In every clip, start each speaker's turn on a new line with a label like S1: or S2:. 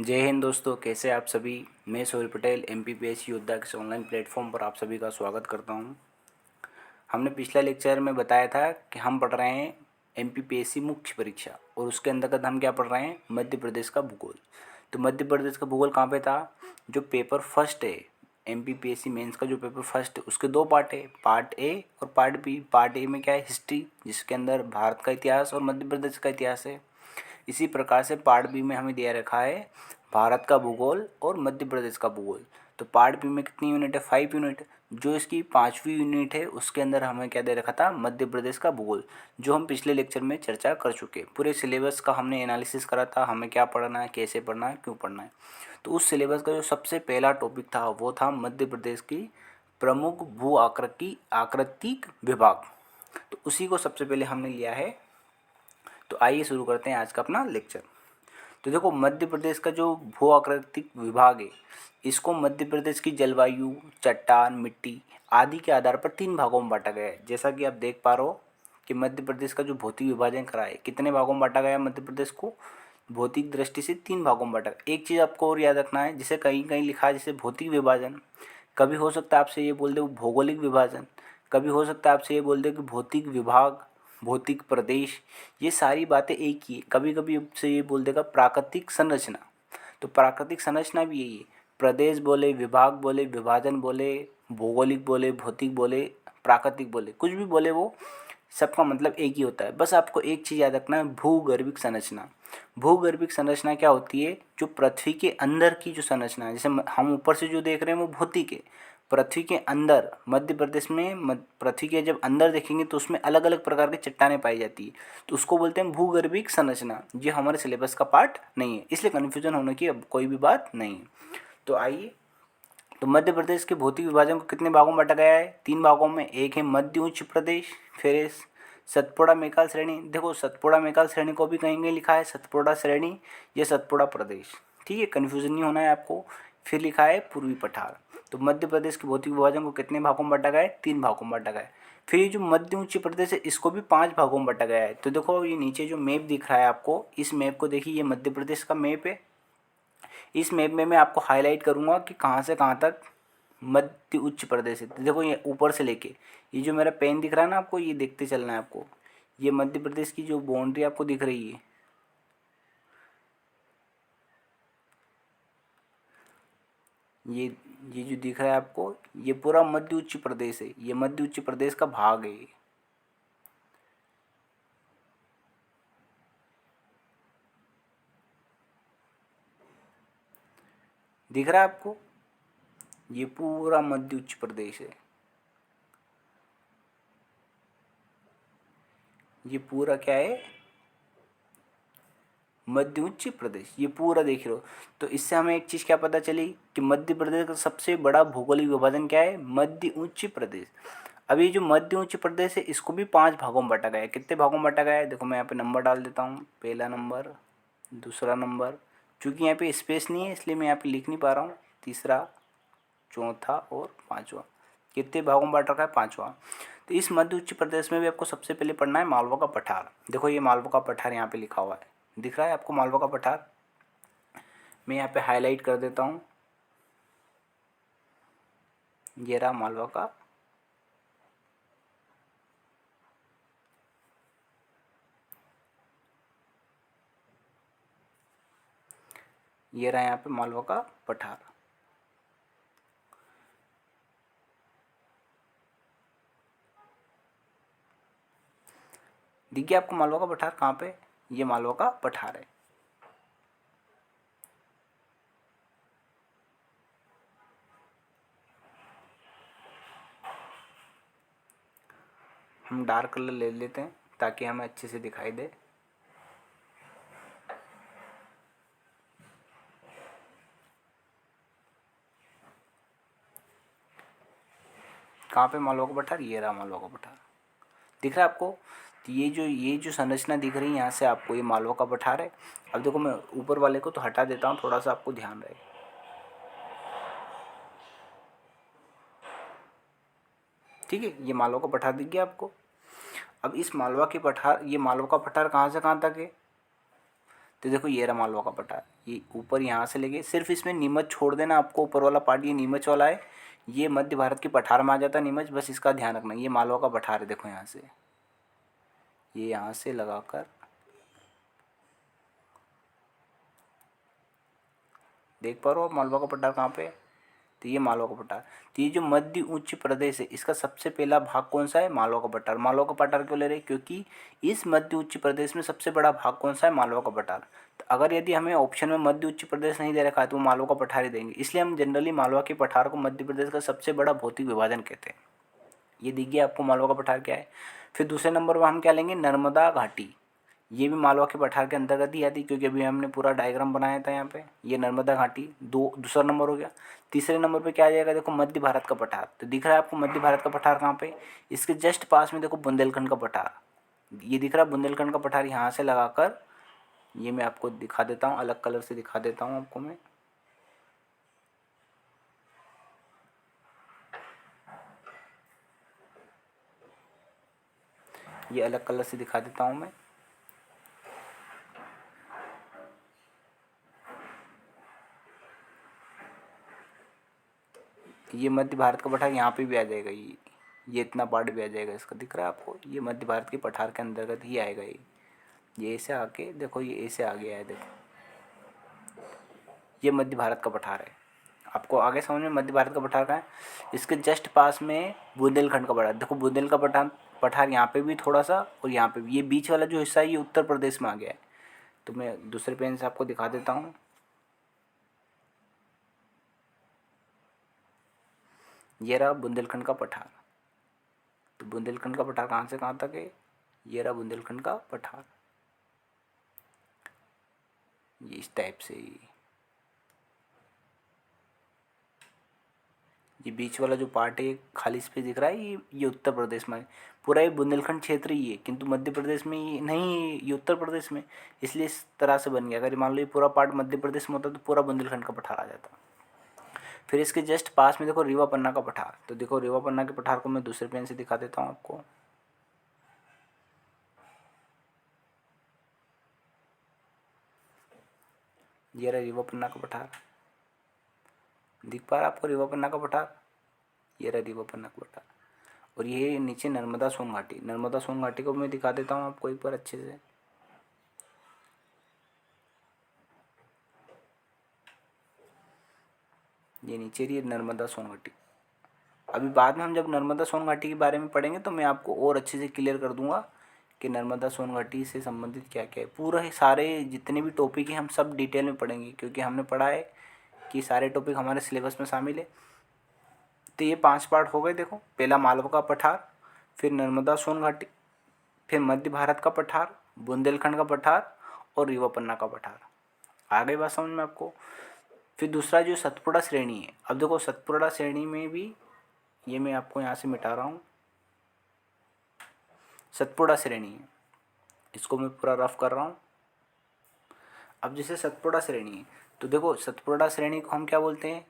S1: जय हिंद दोस्तों, कैसे आप सभी। मैं सोहेल पटेल एमपीपीएससी योद्धा के ऑनलाइन प्लेटफॉर्म पर आप सभी का स्वागत करता हूं। हमने पिछला लेक्चर में बताया था कि हम पढ़ रहे हैं एमपीपीएससी मुख्य परीक्षा और उसके अंतर्गत हम क्या पढ़ रहे हैं, मध्य प्रदेश का भूगोल। तो मध्य प्रदेश का भूगोल कहाँ पे था, जो पेपर फर्स्ट है एमपीपीएससी मेंस का, जो पेपर फर्स्ट है उसके दो पार्ट है, पार्ट ए और पार्ट बी। पार्ट ए में क्या है, हिस्ट्री, जिसके अंदर भारत का इतिहास और मध्य प्रदेश का इतिहास है। इसी प्रकार से पार्ट बी में हमें दिया रखा है भारत का भूगोल और मध्य प्रदेश का भूगोल। तो पार्ट बी में कितनी यूनिट है, 5 यूनिट। जो इसकी 5वीं यूनिट है उसके अंदर हमें क्या दे रखा था, मध्य प्रदेश का भूगोल, जो हम पिछले लेक्चर में चर्चा कर चुके। पूरे सिलेबस का हमने एनालिसिस करा था, हमें क्या पढ़ना है, कैसे पढ़ना है, क्यों पढ़ना है। तो उस सिलेबस का जो सबसे पहला टॉपिक था वो था मध्य प्रदेश की प्रमुख भू आकृतिक विभाग। तो उसी को सबसे पहले हमने लिया है। तो आइए शुरू करते हैं आज का अपना लेक्चर। तो देखो, मध्य प्रदेश का जो भू आकृतिक विभाग है, इसको मध्य प्रदेश की जलवायु, चट्टान, मिट्टी आदि के आधार पर 3 भागों में बांटा गया है। जैसा कि आप देख पा रहे हो कि मध्य प्रदेश का जो भौतिक विभाजन करा है, कितने भागों में बांटा गया है मध्य प्रदेश को, भौतिक दृष्टि से 3 भागों में बांटा। एक चीज़ आपको और याद रखना है, जैसे कहीं कहीं लिखा है जैसे भौतिक विभाजन, कभी हो सकता है आपसे ये बोल दे भौगोलिक विभाजन, कभी हो सकता है आपसे ये बोल दे कि भौतिक विभाग, भौतिक प्रदेश। ये सारी बातें एक ही है। कभी कभी आपसे ये बोल देगा प्राकृतिक संरचना, तो प्राकृतिक संरचना भी यही है। प्रदेश बोले, विभाग बोले, विभाजन बोले, भौगोलिक बोले, भौतिक बोले, प्राकृतिक बोले, कुछ भी बोले, वो सबका मतलब एक ही होता है। बस आपको एक चीज़ याद रखना है, भूगर्भिक संरचना। भूगर्भिक संरचना क्या होती है, जो पृथ्वी के अंदर की जो संरचना है। जैसे हम ऊपर से जो देख रहे हैं वो भौतिक है। पृथ्वी के अंदर मध्य प्रदेश में पृथ्वी के जब अंदर देखेंगे तो उसमें अलग अलग प्रकार की चट्टानें पाई जाती है, तो उसको बोलते हैं भूगर्भिक संरचना। ये हमारे सिलेबस का पार्ट नहीं है, इसलिए कन्फ्यूजन होने की अब कोई भी बात नहीं है। तो आइए, तो मध्य प्रदेश के भौतिक विभाजन को कितने भागों में बांटा गया है, 3 भागों में। एक है मध्य उच्च प्रदेश, फिर है सतपुड़ा मेकाल श्रेणी। देखो, सतपुड़ा मेकाल श्रेणी को भी कहीं कहीं लिखा है सतपुड़ा श्रेणी या सतपुड़ा प्रदेश, ठीक है, कन्फ्यूजन नहीं होना है आपको। फिर लिखा है पूर्वी पठार। तो मध्य प्रदेश के भौतिक विभाजन को कितने भागों में बांटा गया है, 3 भागों में बांटा गया है। फिर ये जो मध्य उच्च प्रदेश है, इसको भी 5 भागों में बांटा गया है। तो देखो, ये नीचे जो मैप दिख रहा है आपको, इस मैप को देखिए, ये मध्य प्रदेश का मैप है। इस मैप में मैं आपको हाईलाइट करूंगा कि कहाँ से कहाँ तक मध्य उच्च प्रदेश है। तो देखो, ये ऊपर से लेके, ये जो मेरा पेन दिख रहा है ना आपको, ये देखते चलना है आपको। ये मध्य प्रदेश की जो बाउंड्री आपको दिख रही है, ये ये जो दिख रहा है आपको, ये पूरा मध्य उच्च प्रदेश है। ये मध्य उच्च प्रदेश का भाग है। दिख रहा है आपको, ये पूरा मध्य उच्च प्रदेश है। ये पूरा क्या है, मध्य उच्च प्रदेश, ये पूरा देख रहे हो। तो इससे हमें एक चीज़ क्या पता चली कि मध्य प्रदेश का सबसे बड़ा भौगोलिक विभाजन क्या है, मध्य उच्च प्रदेश। अब ये जो मध्य उच्च प्रदेश है, इसको भी 5 भागों में बांटा गया है। कितने भागों में बांटा गया है, देखो मैं यहाँ पे नंबर डाल देता हूँ, पहला नंबर, दूसरा नंबर, चूँकि यहाँ पे स्पेस नहीं है इसलिए मैं यहाँ पे लिख नहीं पा रहा हूँ, तीसरा, चौथा और पाँचवा। कितने भागों में बांट रखा है, 5वां। तो इस मध्य उच्च प्रदेश में भी आपको सबसे पहले पढ़ना है मालवा का पठार। देखो, ये मालवा का पठार यहाँ पे लिखा हुआ है, दिख रहा है आपको मालवा का पठार। मैं यहाँ पे हाईलाइट कर देता हूँ, ये रहा मालवा का, ये रहा यहाँ पे मालवा का पठार। दिख गया आपको मालवा का पठार कहाँ पे, ये मालवा का पठार है। हम डार्क कलर ले लेते हैं ताकि हमें अच्छे से दिखाई दे। कहाँ पे मालवा का पठार, ये रहा मालवा का पठार, दिख रहा है आपको। तो ये जो संरचना दिख रही है यहाँ से आपको, ये मालवा का पठार है। अब देखो, मैं ऊपर वाले को तो हटा देता हूँ, थोड़ा सा आपको ध्यान रहे, ठीक है। ये मालवा का पठार दिख गया आपको। अब इस मालवा के पठार, ये मालवा का पठार कहाँ से कहाँ तक है, तो देखो ये रहा मालवा का पठार, ये ऊपर यहाँ से लेके सिर्फ इसमें नीमच छोड़ देना आपको, ऊपर वाला पार्ट ये नीमच वाला है, ये मध्य भारत के पठार में आ जाता है नीमच, बस इसका ध्यान रखना। ये मालवा का पठार है, देखो यहाँ से, ये यहाँ से लगाकर देख पा रहे हो आप मालवा का पठार कहाँ पे है? तो ये मालवा का पठार। तो ये जो मध्य उच्च प्रदेश है, इसका सबसे पहला भाग कौन सा है? मालवा का पठार। मालवा का पठार क्यों ले रहे हैं? क्योंकि इस मध्य उच्च प्रदेश में सबसे बड़ा भाग कौन सा है? मालवा का पठार। तो अगर यदि हमें ऑप्शन में मध्य उच्च प्रदेश नहीं दे रखा है तो वो मालवा का पठार ही देंगे, इसलिए हम जनरली मालवा के पठार को मध्य प्रदेश का सबसे बड़ा भौतिक विभाजन कहते हैं। ये देखिए आपको मालवा का पठार क्या है। फिर दूसरे नंबर पर हम क्या लेंगे? नर्मदा घाटी। ये भी मालवा के पठार के अंतर्गत ही आती, क्योंकि अभी हमने पूरा डायग्राम बनाया था यहाँ पे। ये नर्मदा घाटी दूसरा नंबर हो गया। तीसरे नंबर पे क्या आ जाएगा? देखो मध्य भारत का पठार। तो दिख रहा है आपको मध्य भारत का पठार कहाँ पे? इसके जस्ट पास में देखो बुंदेलखंड का पठार, ये दिख रहा है बुंदेलखंड का पठार। यहाँ से लगाकर ये मैं आपको दिखा देता हूँ, अलग कलर से दिखा देता हूँ आपको मैं। ये अलग कलर से दिखा देता हूँ मैं। ये मध्य भारत का पठार यहाँ पे भी आ जाएगा, ये इतना पार्ट भी आ जाएगा इसका, दिख रहा है आपको? ये मध्य भारत के पठार के अंतर्गत ही आएगा। ये ऐसे आके देखो, ये ऐसे आ गया है, देखो ये मध्य भारत का पठार है। आपको आगे समझ में मध्य भारत का पठार कहाँ है? इसके जस्ट पास में बुंदेलखंड का पठार। देखो बुंदेल का पठार यहाँ पे भी थोड़ा सा, और यहाँ पे भी। ये बीच वाला जो हिस्सा है ये उत्तर प्रदेश में आ गया है। तो मैं दूसरे पेन से आपको दिखा देता हूँ। ये रहा बुंदेलखंड का पठार। तो बुंदेलखंड का पठार कहाँ से कहाँ तक है? ये रहा बुंदेलखंड का पठार, ये इस टाइप से। ये बीच वाला जो पार्ट है खाली स्पेस दिख रहा है, ये उत्तर प्रदेश में है। पूरा ये बुंदेलखंड क्षेत्र ही है, किंतु मध्य प्रदेश में ये नहीं, ये उत्तर प्रदेश में, इसलिए इस तरह से बन गया। अगर मान लो ये पूरा पार्ट मध्य प्रदेश में होता तो पूरा बुंदेलखंड का पठार आ जाता। फिर इसके जस्ट पास में देखो रीवा पन्ना का पठार। तो देखो रीवा पन्ना के पठार को मैं दूसरे पेन से दिखा देता हूँ आपको। ये रहा रीवा पन्ना का पठार, दिख पा रहा है आपको रीवा पन्ना का पठार? ये रहा रीवा पन्ना का पठार। और ये नीचे नर्मदा सोन घाटी। नर्मदा सोन घाटी को मैं दिखा देता हूँ आपको एक बार अच्छे से। ये नीचे रही नर्मदा सोन घाटी। अभी बाद में हम जब नर्मदा सोन घाटी के बारे में पढ़ेंगे तो मैं आपको और अच्छे से क्लियर कर दूंगा कि नर्मदा सोन घाटी से संबंधित क्या क्या है। पूरा सारे जितने भी टॉपिक हैं हम सब डिटेल में पढ़ेंगे, क्योंकि हमने पढ़ा है कि सारे टॉपिक हमारे सिलेबस में शामिल है। तो ये 5 पार्ट हो गए। देखो पहला मालवा का पठार, फिर नर्मदा सोन घाटी, फिर मध्य भारत का पठार, बुंदेलखंड का पठार और रीवा पन्ना का पठार। आ गई बात समझ में आपको? फिर दूसरा जो सतपुड़ा श्रेणी है। अब देखो सतपुड़ा श्रेणी में भी, ये मैं आपको यहाँ से मिटा रहा हूँ, सतपुड़ा श्रेणी है, इसको मैं पूरा रफ कर रहा हूँ। अब जैसे सतपुड़ा श्रेणी है, तो देखो सतपुड़ा श्रेणी को हम क्या बोलते हैं?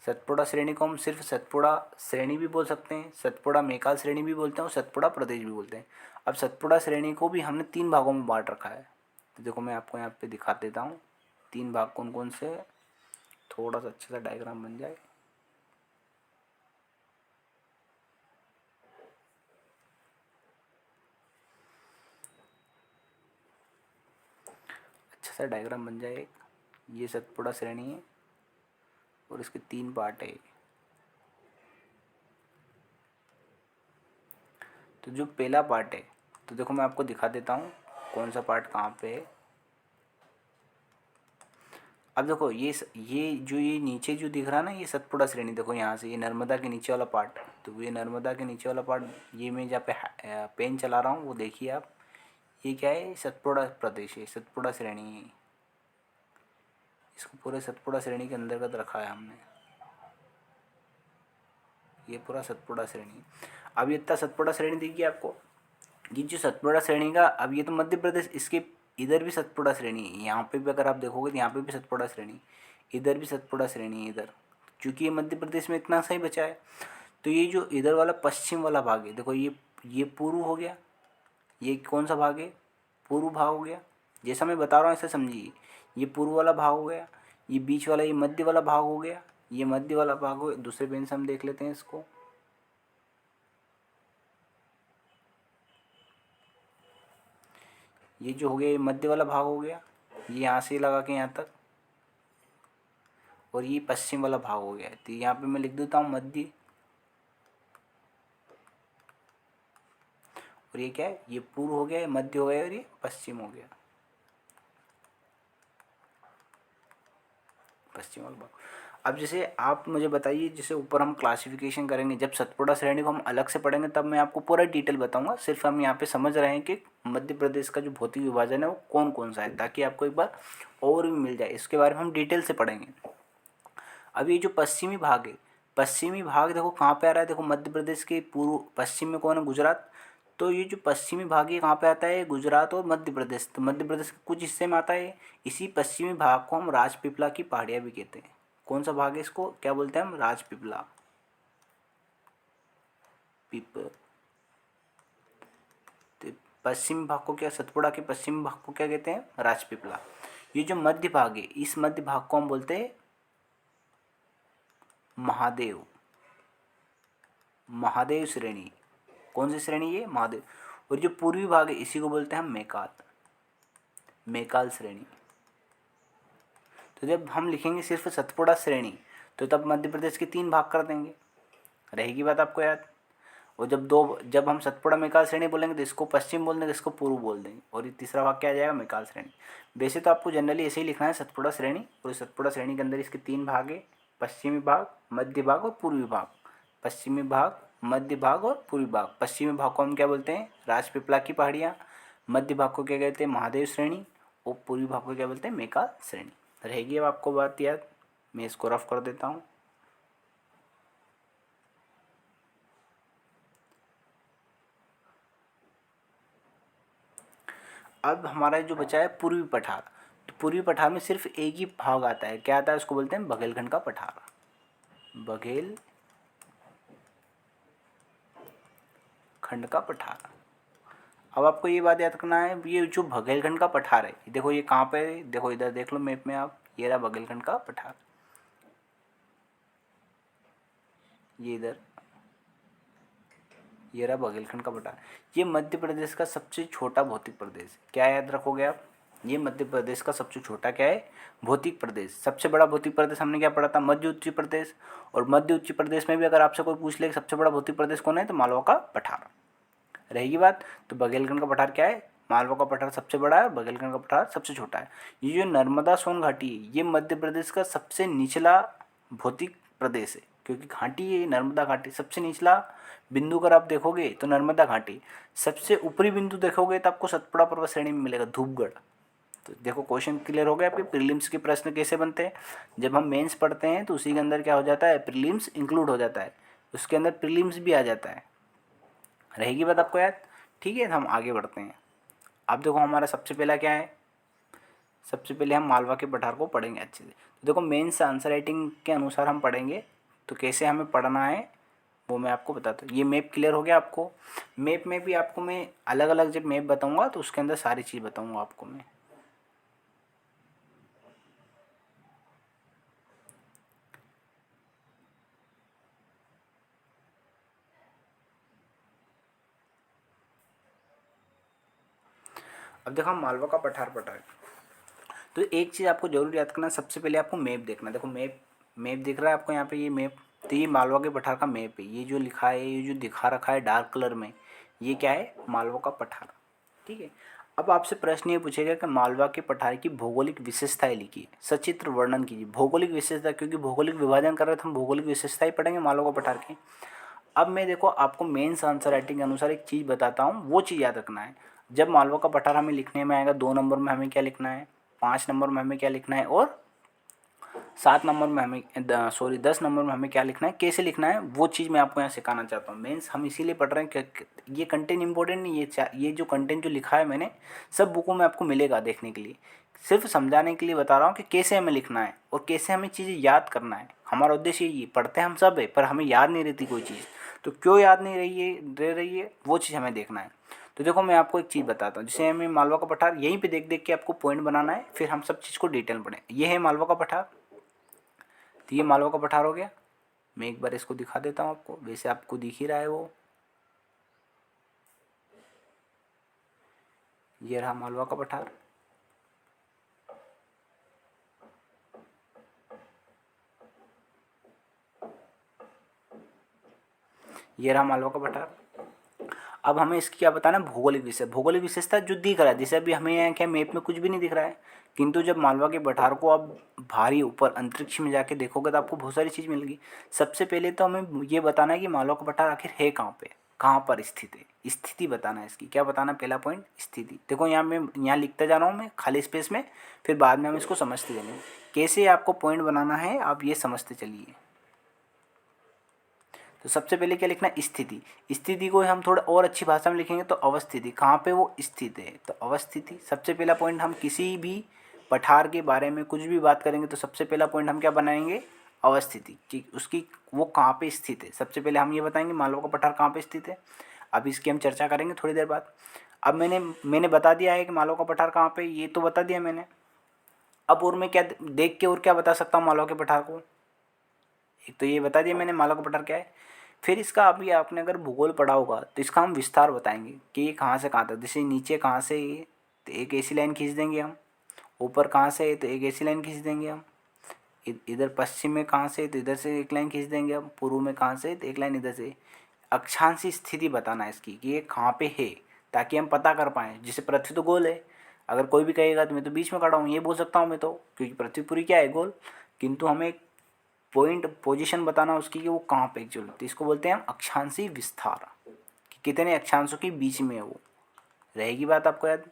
S1: सतपुड़ा श्रेणी को हम सिर्फ सतपुड़ा श्रेणी भी बोल सकते हैं, सतपुड़ा मेकाल श्रेणी भी बोलते हैं और सतपुड़ा प्रदेश भी बोलते हैं। अब सतपुड़ा श्रेणी को भी हमने 3 भागों में बांट रखा है। तो देखो मैं आपको यहाँ पे दिखा देता हूँ 3 भाग कौन कौन से, थोड़ा सा अच्छा सा डायग्राम बन जाए। अच्छा सा डायग्राम बन जाए। ये सतपुड़ा श्रेणी है और इसके 3 पार्ट है। तो जो पहला पार्ट है, तो देखो मैं आपको दिखा देता हूँ कौन सा पार्ट कहाँ पे है। अब देखो ये नीचे जो दिख रहा है ना, ये सतपुड़ा श्रेणी। देखो यहाँ से ये नर्मदा के नीचे वाला पार्ट, तो ये नर्मदा के नीचे वाला पार्ट, ये मैं जहाँ पे पेन चला रहा हूँ वो देखिए आप, ये क्या है? सतपुड़ा प्रदेश है, सतपुड़ा श्रेणी है। इसको पूरे सतपुड़ा श्रेणी के अंतर्गत रखा है हमने, ये पूरा सतपुड़ा श्रेणी। अब ये इतना सतपुड़ा श्रेणी देखिए आपको, ये जो सतपुड़ा श्रेणी का, अब ये तो मध्य प्रदेश, इसके इधर भी सतपुड़ा श्रेणी है। यहाँ पे भी अगर आप देखोगे तो यहाँ पे भी सतपुड़ा श्रेणी, इधर भी सतपुड़ा श्रेणी है इधर, क्योंकि ये मध्य प्रदेश में इतना सही बचा है। तो ये जो इधर वाला पश्चिम वाला भाग है, देखो ये पूर्व हो गया, ये कौन सा भाग है? पूर्व भाग हो गया, जैसा मैं बता रहा हूँ ऐसा समझिए। ये पूर्व वाला भाग हो गया, ये बीच वाला, ये मध्य वाला भाग हो गया, ये मध्य वाला भाग हो गया। दूसरे पेन से हम देख लेते हैं इसको। ये जो हो गया ये मध्य वाला भाग हो गया, ये यहाँ से लगा के यहाँ तक, और ये पश्चिम वाला भाग हो गया। तो यहाँ पे मैं लिख देता हूँ मध्य, और ये क्या है, ये पूर्व हो गया, ये मध्य हो गया, और ये पश्चिम हो गया, पश्चिम वाला भाग। अब जैसे आप मुझे बताइए, जैसे ऊपर हम क्लासिफिकेशन करेंगे, जब सतपुड़ा श्रेणी को हम अलग से पढ़ेंगे तब मैं आपको पूरा डिटेल बताऊंगा। सिर्फ हम यहाँ पे समझ रहे हैं कि मध्य प्रदेश का जो भौतिक विभाजन है वो कौन कौन सा है, ताकि आपको एक बार और भी मिल जाए। इसके बारे में हम डिटेल से पढ़ेंगे। अब ये जो पश्चिमी भाग है, पश्चिमी भाग देखो कहाँ पे आ रहा है, देखो मध्य प्रदेश के पूर्व पश्चिम में कौन है, गुजरात। तो ये जो पश्चिमी भाग है कहाँ पे आता है, गुजरात और मध्य प्रदेश। तो मध्य प्रदेश के कुछ हिस्से में आता है। इसी पश्चिमी भाग को हम राजपीपला की पहाड़ियाँ भी कहते हैं। कौन सा भाग है, इसको क्या बोलते हैं हम, राजपीपला, पीपल। तो पश्चिमी भाग को क्या, सतपुड़ा के पश्चिमी भाग को क्या कहते हैं, राजपीपला। ये जो मध्य भाग है, इस मध्य भाग को हम बोलते हैं महादेव, महादेव श्रेणी। कौन सी श्रेणी, ये महादेव। और जो पूर्वी भाग है इसी को बोलते हैं हम मैकाल, मैकाल श्रेणी। तो जब हम लिखेंगे सिर्फ सतपुड़ा श्रेणी तो तब मध्य प्रदेश के 3 भाग कर देंगे, रहेगी बात आपको याद। और जब हम सतपुड़ा मैकाल श्रेणी बोलेंगे तो इसको पश्चिम बोल देंगे, इसको पूर्व बोल देंगे, और ये तीसरा भाग क्या आ जाएगा, मैकाल श्रेणी। वैसे तो आपको जनरली ऐसे ही लिखना है, सतपुड़ा श्रेणी। और इस सतपुड़ा श्रेणी के अंदर इसके 3 भाग है, पश्चिमी भाग, मध्य भाग और पूर्वी भाग। पश्चिमी भाग, मध्य भाग और पूर्वी भाग। पश्चिमी भाग को हम क्या बोलते हैं, राजपीपला की पहाड़ियाँ। मध्य भाग को क्या कहते हैं, महादेव श्रेणी। और पूर्वी भाग को क्या बोलते हैं, मैकाल श्रेणी। रहेगी अब आपको बात याद। मैं इसको रफ कर देता हूँ। अब हमारा जो बचा है पूर्वी पठार। तो पूर्वी पठार में सिर्फ एक ही भाग आता है, क्या आता है, उसको बोलते हैं बघेलखंड का पठार, बघेलखंड का पठार। अब आपको ये बात याद रखना है, ये जो बघेलखंड का पठार है, देखो ये कहाँ पे है, देखो इधर देख लो मैप में आप, ये रहा बघेलखंड का पठार, ये इधर, ये रहा बघेलखंड का पठार। ये मध्य प्रदेश का सबसे छोटा भौतिक प्रदेश, क्या याद रखोगे आप, ये मध्य प्रदेश का सबसे छोटा क्या है, भौतिक प्रदेश। सबसे बड़ा भौतिक प्रदेश हमने क्या पढ़ा था, मध्य उत्तरी प्रदेश। और मध्य उत्तरी प्रदेश में भी अगर आपसे कोई पूछ ले कि सबसे बड़ा भौतिक प्रदेश कौन है, तो मालवा का पठार, रहेगी बात। तो बघेलखंड का पठार क्या है, मालवा का पठार सबसे बड़ा है, बघेलखंड का पठार सबसे छोटा है। ये जो नर्मदा सोन घाटी है, ये मध्य प्रदेश का सबसे निचला भौतिक प्रदेश है, क्योंकि घाटी है नर्मदा घाटी, सबसे निचला बिंदु अगर आप देखोगे तो नर्मदा घाटी। सबसे ऊपरी बिंदु देखोगे तो आपको सतपुड़ा पर्वत श्रेणी में मिलेगा, धूपगढ़। तो देखो क्वेश्चन क्लियर हो गया आपके, प्रीलिम्स के प्रश्न कैसे बनते हैं। जब हम मेंस पढ़ते हैं तो उसी के अंदर क्या हो जाता है, प्रीलिम्स इंक्लूड हो जाता है, उसके अंदर प्रीलिम्स भी आ जाता है, रहेगी बात आपको याद। ठीक है, हम आगे बढ़ते हैं। अब देखो हमारा सबसे पहला क्या है, सबसे पहले हम मालवा के पठार को पढ़ेंगे अच्छे से। तो देखो मेंस आंसर राइटिंग के अनुसार हम पढ़ेंगे, तो कैसे हमें पढ़ना है वो मैं आपको बताता हूँ। ये मैप क्लियर हो गया आपको। मैप में भी आपको मैं अलग अलग जब मैप बताऊँगा तो उसके अंदर सारी चीज़ बताऊँगा आपको मैं। अब देखो हम मालवा का पठार पढ़ा है, तो एक चीज़ आपको जरूर याद करना, सबसे पहले आपको मैप देखना। देखो मैप दिख रहा है आपको यहाँ पे, ये मैप, तो ये मालवा के पठार का मैप है। ये जो लिखा है, ये जो दिखा रखा है डार्क कलर में, ये क्या है, मालवा का पठार। ठीक है, अब आपसे प्रश्न ये पूछेगा कि मालवा के पठार की भौगोलिक विशेषताएं लिखिए, सचित्र वर्णन कीजिए। भौगोलिक विशेषता, क्योंकि भौगोलिक विभाजन कर रहे थे हम, भौगोलिक विशेषताएं पढ़ेंगे मालवा का पठार की। अब मैं देखो आपको मेंस आंसर राइटिंग के अनुसार एक चीज़ बताता हूँ, वो चीज़ याद रखना है। जब मालवा का पठार हमें लिखने में आएगा, 2 नंबर में हमें क्या लिखना है, 5 नंबर में हमें क्या लिखना है, और 7 नंबर में हमें 10 नंबर में हमें क्या लिखना है, कैसे लिखना है, वो चीज़ मैं आपको यहाँ सिखाना चाहता हूँ। मेंस हम इसीलिए पढ़ रहे हैं कि ये कंटेंट इंपॉर्टेंट नहीं, ये जो कंटेंट जो लिखा है मैंने, सब बुकों में आपको मिलेगा देखने के लिए। सिर्फ समझाने के लिए बता रहा हूँ कि कैसे हमें लिखना है और कैसे हमें चीज़ें याद करना है। हमारा उद्देश्य ये, पढ़ते हम सब है पर हमें याद नहीं रहती कोई चीज़, तो क्यों याद नहीं रह रही है वो चीज़ हमें देखना है। तो देखो मैं आपको एक चीज़ बताता हूँ, जैसे हमें मालवा का पठार यहीं पे देख देख के आपको पॉइंट बनाना है, फिर हम सब चीज़ को डिटेल पढ़ें। ये है मालवा का पठार, तो ये मालवा का पठार हो गया। मैं एक बार इसको दिखा देता हूँ आपको, वैसे आपको दिख ही रहा है वो, ये रहा मालवा का पठार। ये रहा मालवा का पठार। अब हमें इसकी क्या बताना है, भौगोलिक विषय, भौगोलिक विशेषता जो दिख रहा है, जैसे अभी हमें यहाँ क्या मैप में कुछ भी नहीं दिख रहा है, किंतु जब मालवा के पठार को आप भारी ऊपर अंतरिक्ष में जाके देखोगे तो आपको बहुत सारी चीज़ मिलेगी। सबसे पहले तो हमें ये बताना है कि मालवा का पठार आखिर है कहाँ पे, कहाँ पर स्थित है, स्थिति बताना है इसकी। क्या बताना है, पहला पॉइंट स्थिति। देखो यहाँ मैं यहाँ लिखता जा रहा हूँ मैं खाली स्पेस में, फिर बाद में हम इसको समझते चलेंगे। कैसे आपको पॉइंट बनाना है आप ये समझते चलिए। तो सबसे पहले क्या लिखना है, स्थिति। स्थिति को हम थोड़ा और अच्छी भाषा में लिखेंगे तो अवस्थिति, कहाँ पे वो स्थित है, तो अवस्थिति। सबसे पहला पॉइंट, हम किसी भी पठार के बारे में कुछ भी बात करेंगे तो सबसे पहला पॉइंट हम क्या बनाएंगे, अवस्थिति, कि उसकी वो कहाँ पे स्थित है। सबसे पहले हम ये बताएंगे मालवा का पठार कहाँ पे स्थित है। अब इसकी हम चर्चा करेंगे थोड़ी देर बाद। अब मैंने बता दिया है कि मालवा का पठार कहाँ पे, ये तो बता दिया मैंने। अब और मैं क्या देख के और क्या बता सकता हूँ मालवा के पठार को, एक तो ये बता दिया मैंने मालवा का पठार क्या है। फिर इसका अभी आपने अगर भूगोल पढ़ा होगा तो इसका हम विस्तार बताएंगे कि ये कहाँ से कहाँ तक, जैसे नीचे कहाँ से ये, तो एक ऐसी लाइन खींच देंगे हम। ऊपर कहाँ से है तो एक ऐसी लाइन खींच देंगे हम। इधर पश्चिम में कहाँ से तो इधर से एक लाइन खींच देंगे हम। पूर्व में कहाँ से तो एक लाइन इधर से। अक्षांशी स्थिति बताना है इसकी कि ये कहाँ पे है, ताकि हम पता कर पाएँ। जैसे पृथ्वी तो गोल है, अगर कोई भी कहेगा तो मैं तो बीच में खड़ा हूँ ये बोल सकता हूँ मैं तो, क्योंकि पृथ्वी पूरी क्या है, गोल। किंतु हमें पॉइंट पोजीशन बताना उसकी कि वो कहाँ पे एक्चुअल, तो इसको बोलते हैं हम अक्षांशी विस्तार, कि कितने अक्षांशों के बीच में है वो। रहेगी बात आपको याद,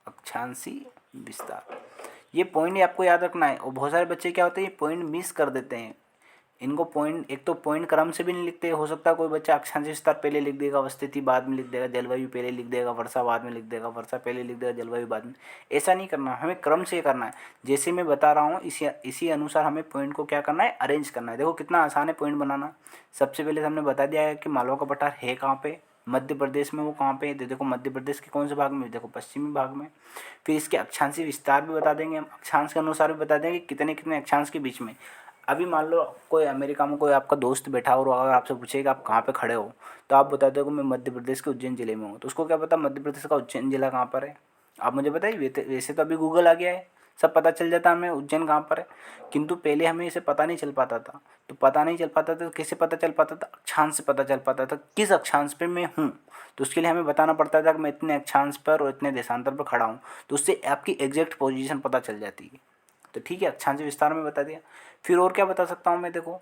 S1: अक्षांशी विस्तार। ये पॉइंट आपको याद रखना है। और बहुत सारे बच्चे क्या होते हैं, ये पॉइंट मिस कर देते हैं। इनको पॉइंट, एक तो पॉइंट क्रम से भी नहीं लिखते, हो सकता है कोई बच्चा अक्षांश विस्तार पहले लिख देगा, अवस्थिति बाद में लिख देगा, जलवायु पहले लिख देगा, वर्षा बाद में लिख देगा, वर्षा पहले लिख देगा, जलवायु बाद में। ऐसा नहीं करना, हमें क्रम से करना है। जैसे मैं बता रहा हूँ इसी अनुसार हमें पॉइंट को क्या करना है, अरेंज करना है। देखो कितना आसान है पॉइंट बनाना। सबसे पहले हमने बता दिया है कि मालवा का पठार है कहाँ पे, मध्य प्रदेश में। वो कहाँ पे है, देखो मध्य प्रदेश के कौन से भाग में, देखो पश्चिमी भाग में। फिर इसके अक्षांशी विस्तार भी बता देंगे हम, अक्षांश के अनुसार भी बता देंगे कितने कितने अक्षांश के बीच में। अभी मान लो कोई अमेरिका में कोई आपका दोस्त बैठा हो और अगर आपसे पूछेगा आप कहाँ पे खड़े हो, तो आप बता दो कि मैं मध्य प्रदेश के उज्जैन जिले में हूँ, तो उसको क्या पता मध्य प्रदेश का उज्जैन जिला कहाँ पर है। आप मुझे बताइए, वैसे तो अभी गूगल आ गया है, सब पता चल जाता है हमें उज्जैन कहाँ पर है। किंतु पहले हमें इसे पता नहीं चल पाता था। तो पता नहीं चल पाता था तो किससे पता चल पाता था, अक्षांश से पता चल पाता था किस अक्षांश पे मैं हूँ। तो उसके लिए हमें बताना पड़ता था कि मैं इतने अक्षांश पर और इतने देशांतर पर खड़ा हूँ, तो उससे आपकी एग्जैक्ट पोजीशन पता चल जाती है। तो ठीक है, अक्षांश विस्तार में बता दिया। फिर और क्या बता सकता हूँ मैं, देखो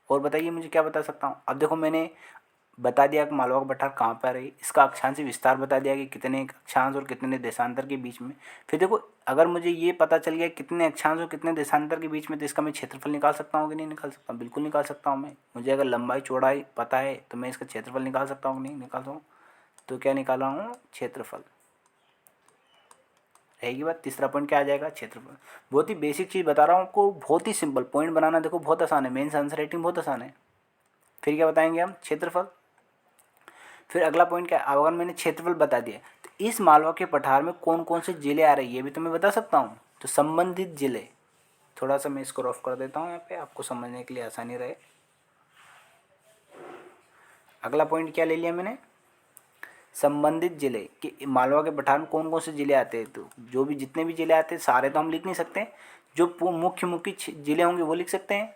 S1: और बताइए मुझे क्या बता सकता हूँ। अब देखो मैंने बता दिया कि मालवा का पठार कहाँ पर है, इसका अक्षांशी विस्तार बता दिया कि कितने अक्षांश और कितने देशांतर के बीच में। फिर देखो अगर मुझे ये पता चल गया कितने अक्षांश और कितने देशांतर के बीच में, तो इसका मैं क्षेत्रफल निकाल सकता हूँ कि नहीं निकाल सकता हूँ, बिल्कुल निकाल सकता हूँ मैं। मुझे अगर लंबाई चौड़ाई पता है तो मैं इसका क्षेत्रफल निकाल सकता हूँ कि नहीं निकाल सकता हूँ। तो क्या निकाल रहा हूँ, क्षेत्रफल। रहेगी बात। तीसरा पॉइंट क्या आ जाएगा, क्षेत्रफल। बहुत ही बेसिक चीज़ बता रहा हूँ आपको, बहुत ही सिंपल पॉइंट बनाना, देखो बहुत आसान है, मेंस आंसर राइटिंग बहुत आसान है। फिर क्या बताएंगे हम, क्षेत्रफल। फिर अगला पॉइंट क्या, अगर मैंने क्षेत्रफल बता दिया तो इस मालवा के पठार में कौन कौन से जिले आ रहे हैं ये भी तो मैं बता सकता हूँ। तो संबंधित जिले, थोड़ा सा मैं इसको रफ कर देता हूँ यहाँ पे आपको समझने के लिए आसानी रहे। अगला पॉइंट क्या ले लिया मैंने, संबंधित जिले कि मालवा के पठार में कौन कौन से जिले आते हैं। तो जो भी जितने भी जिले आते हैं सारे तो हम लिख नहीं सकते, जो मुख्य मुख्य जिले होंगे वो लिख सकते हैं।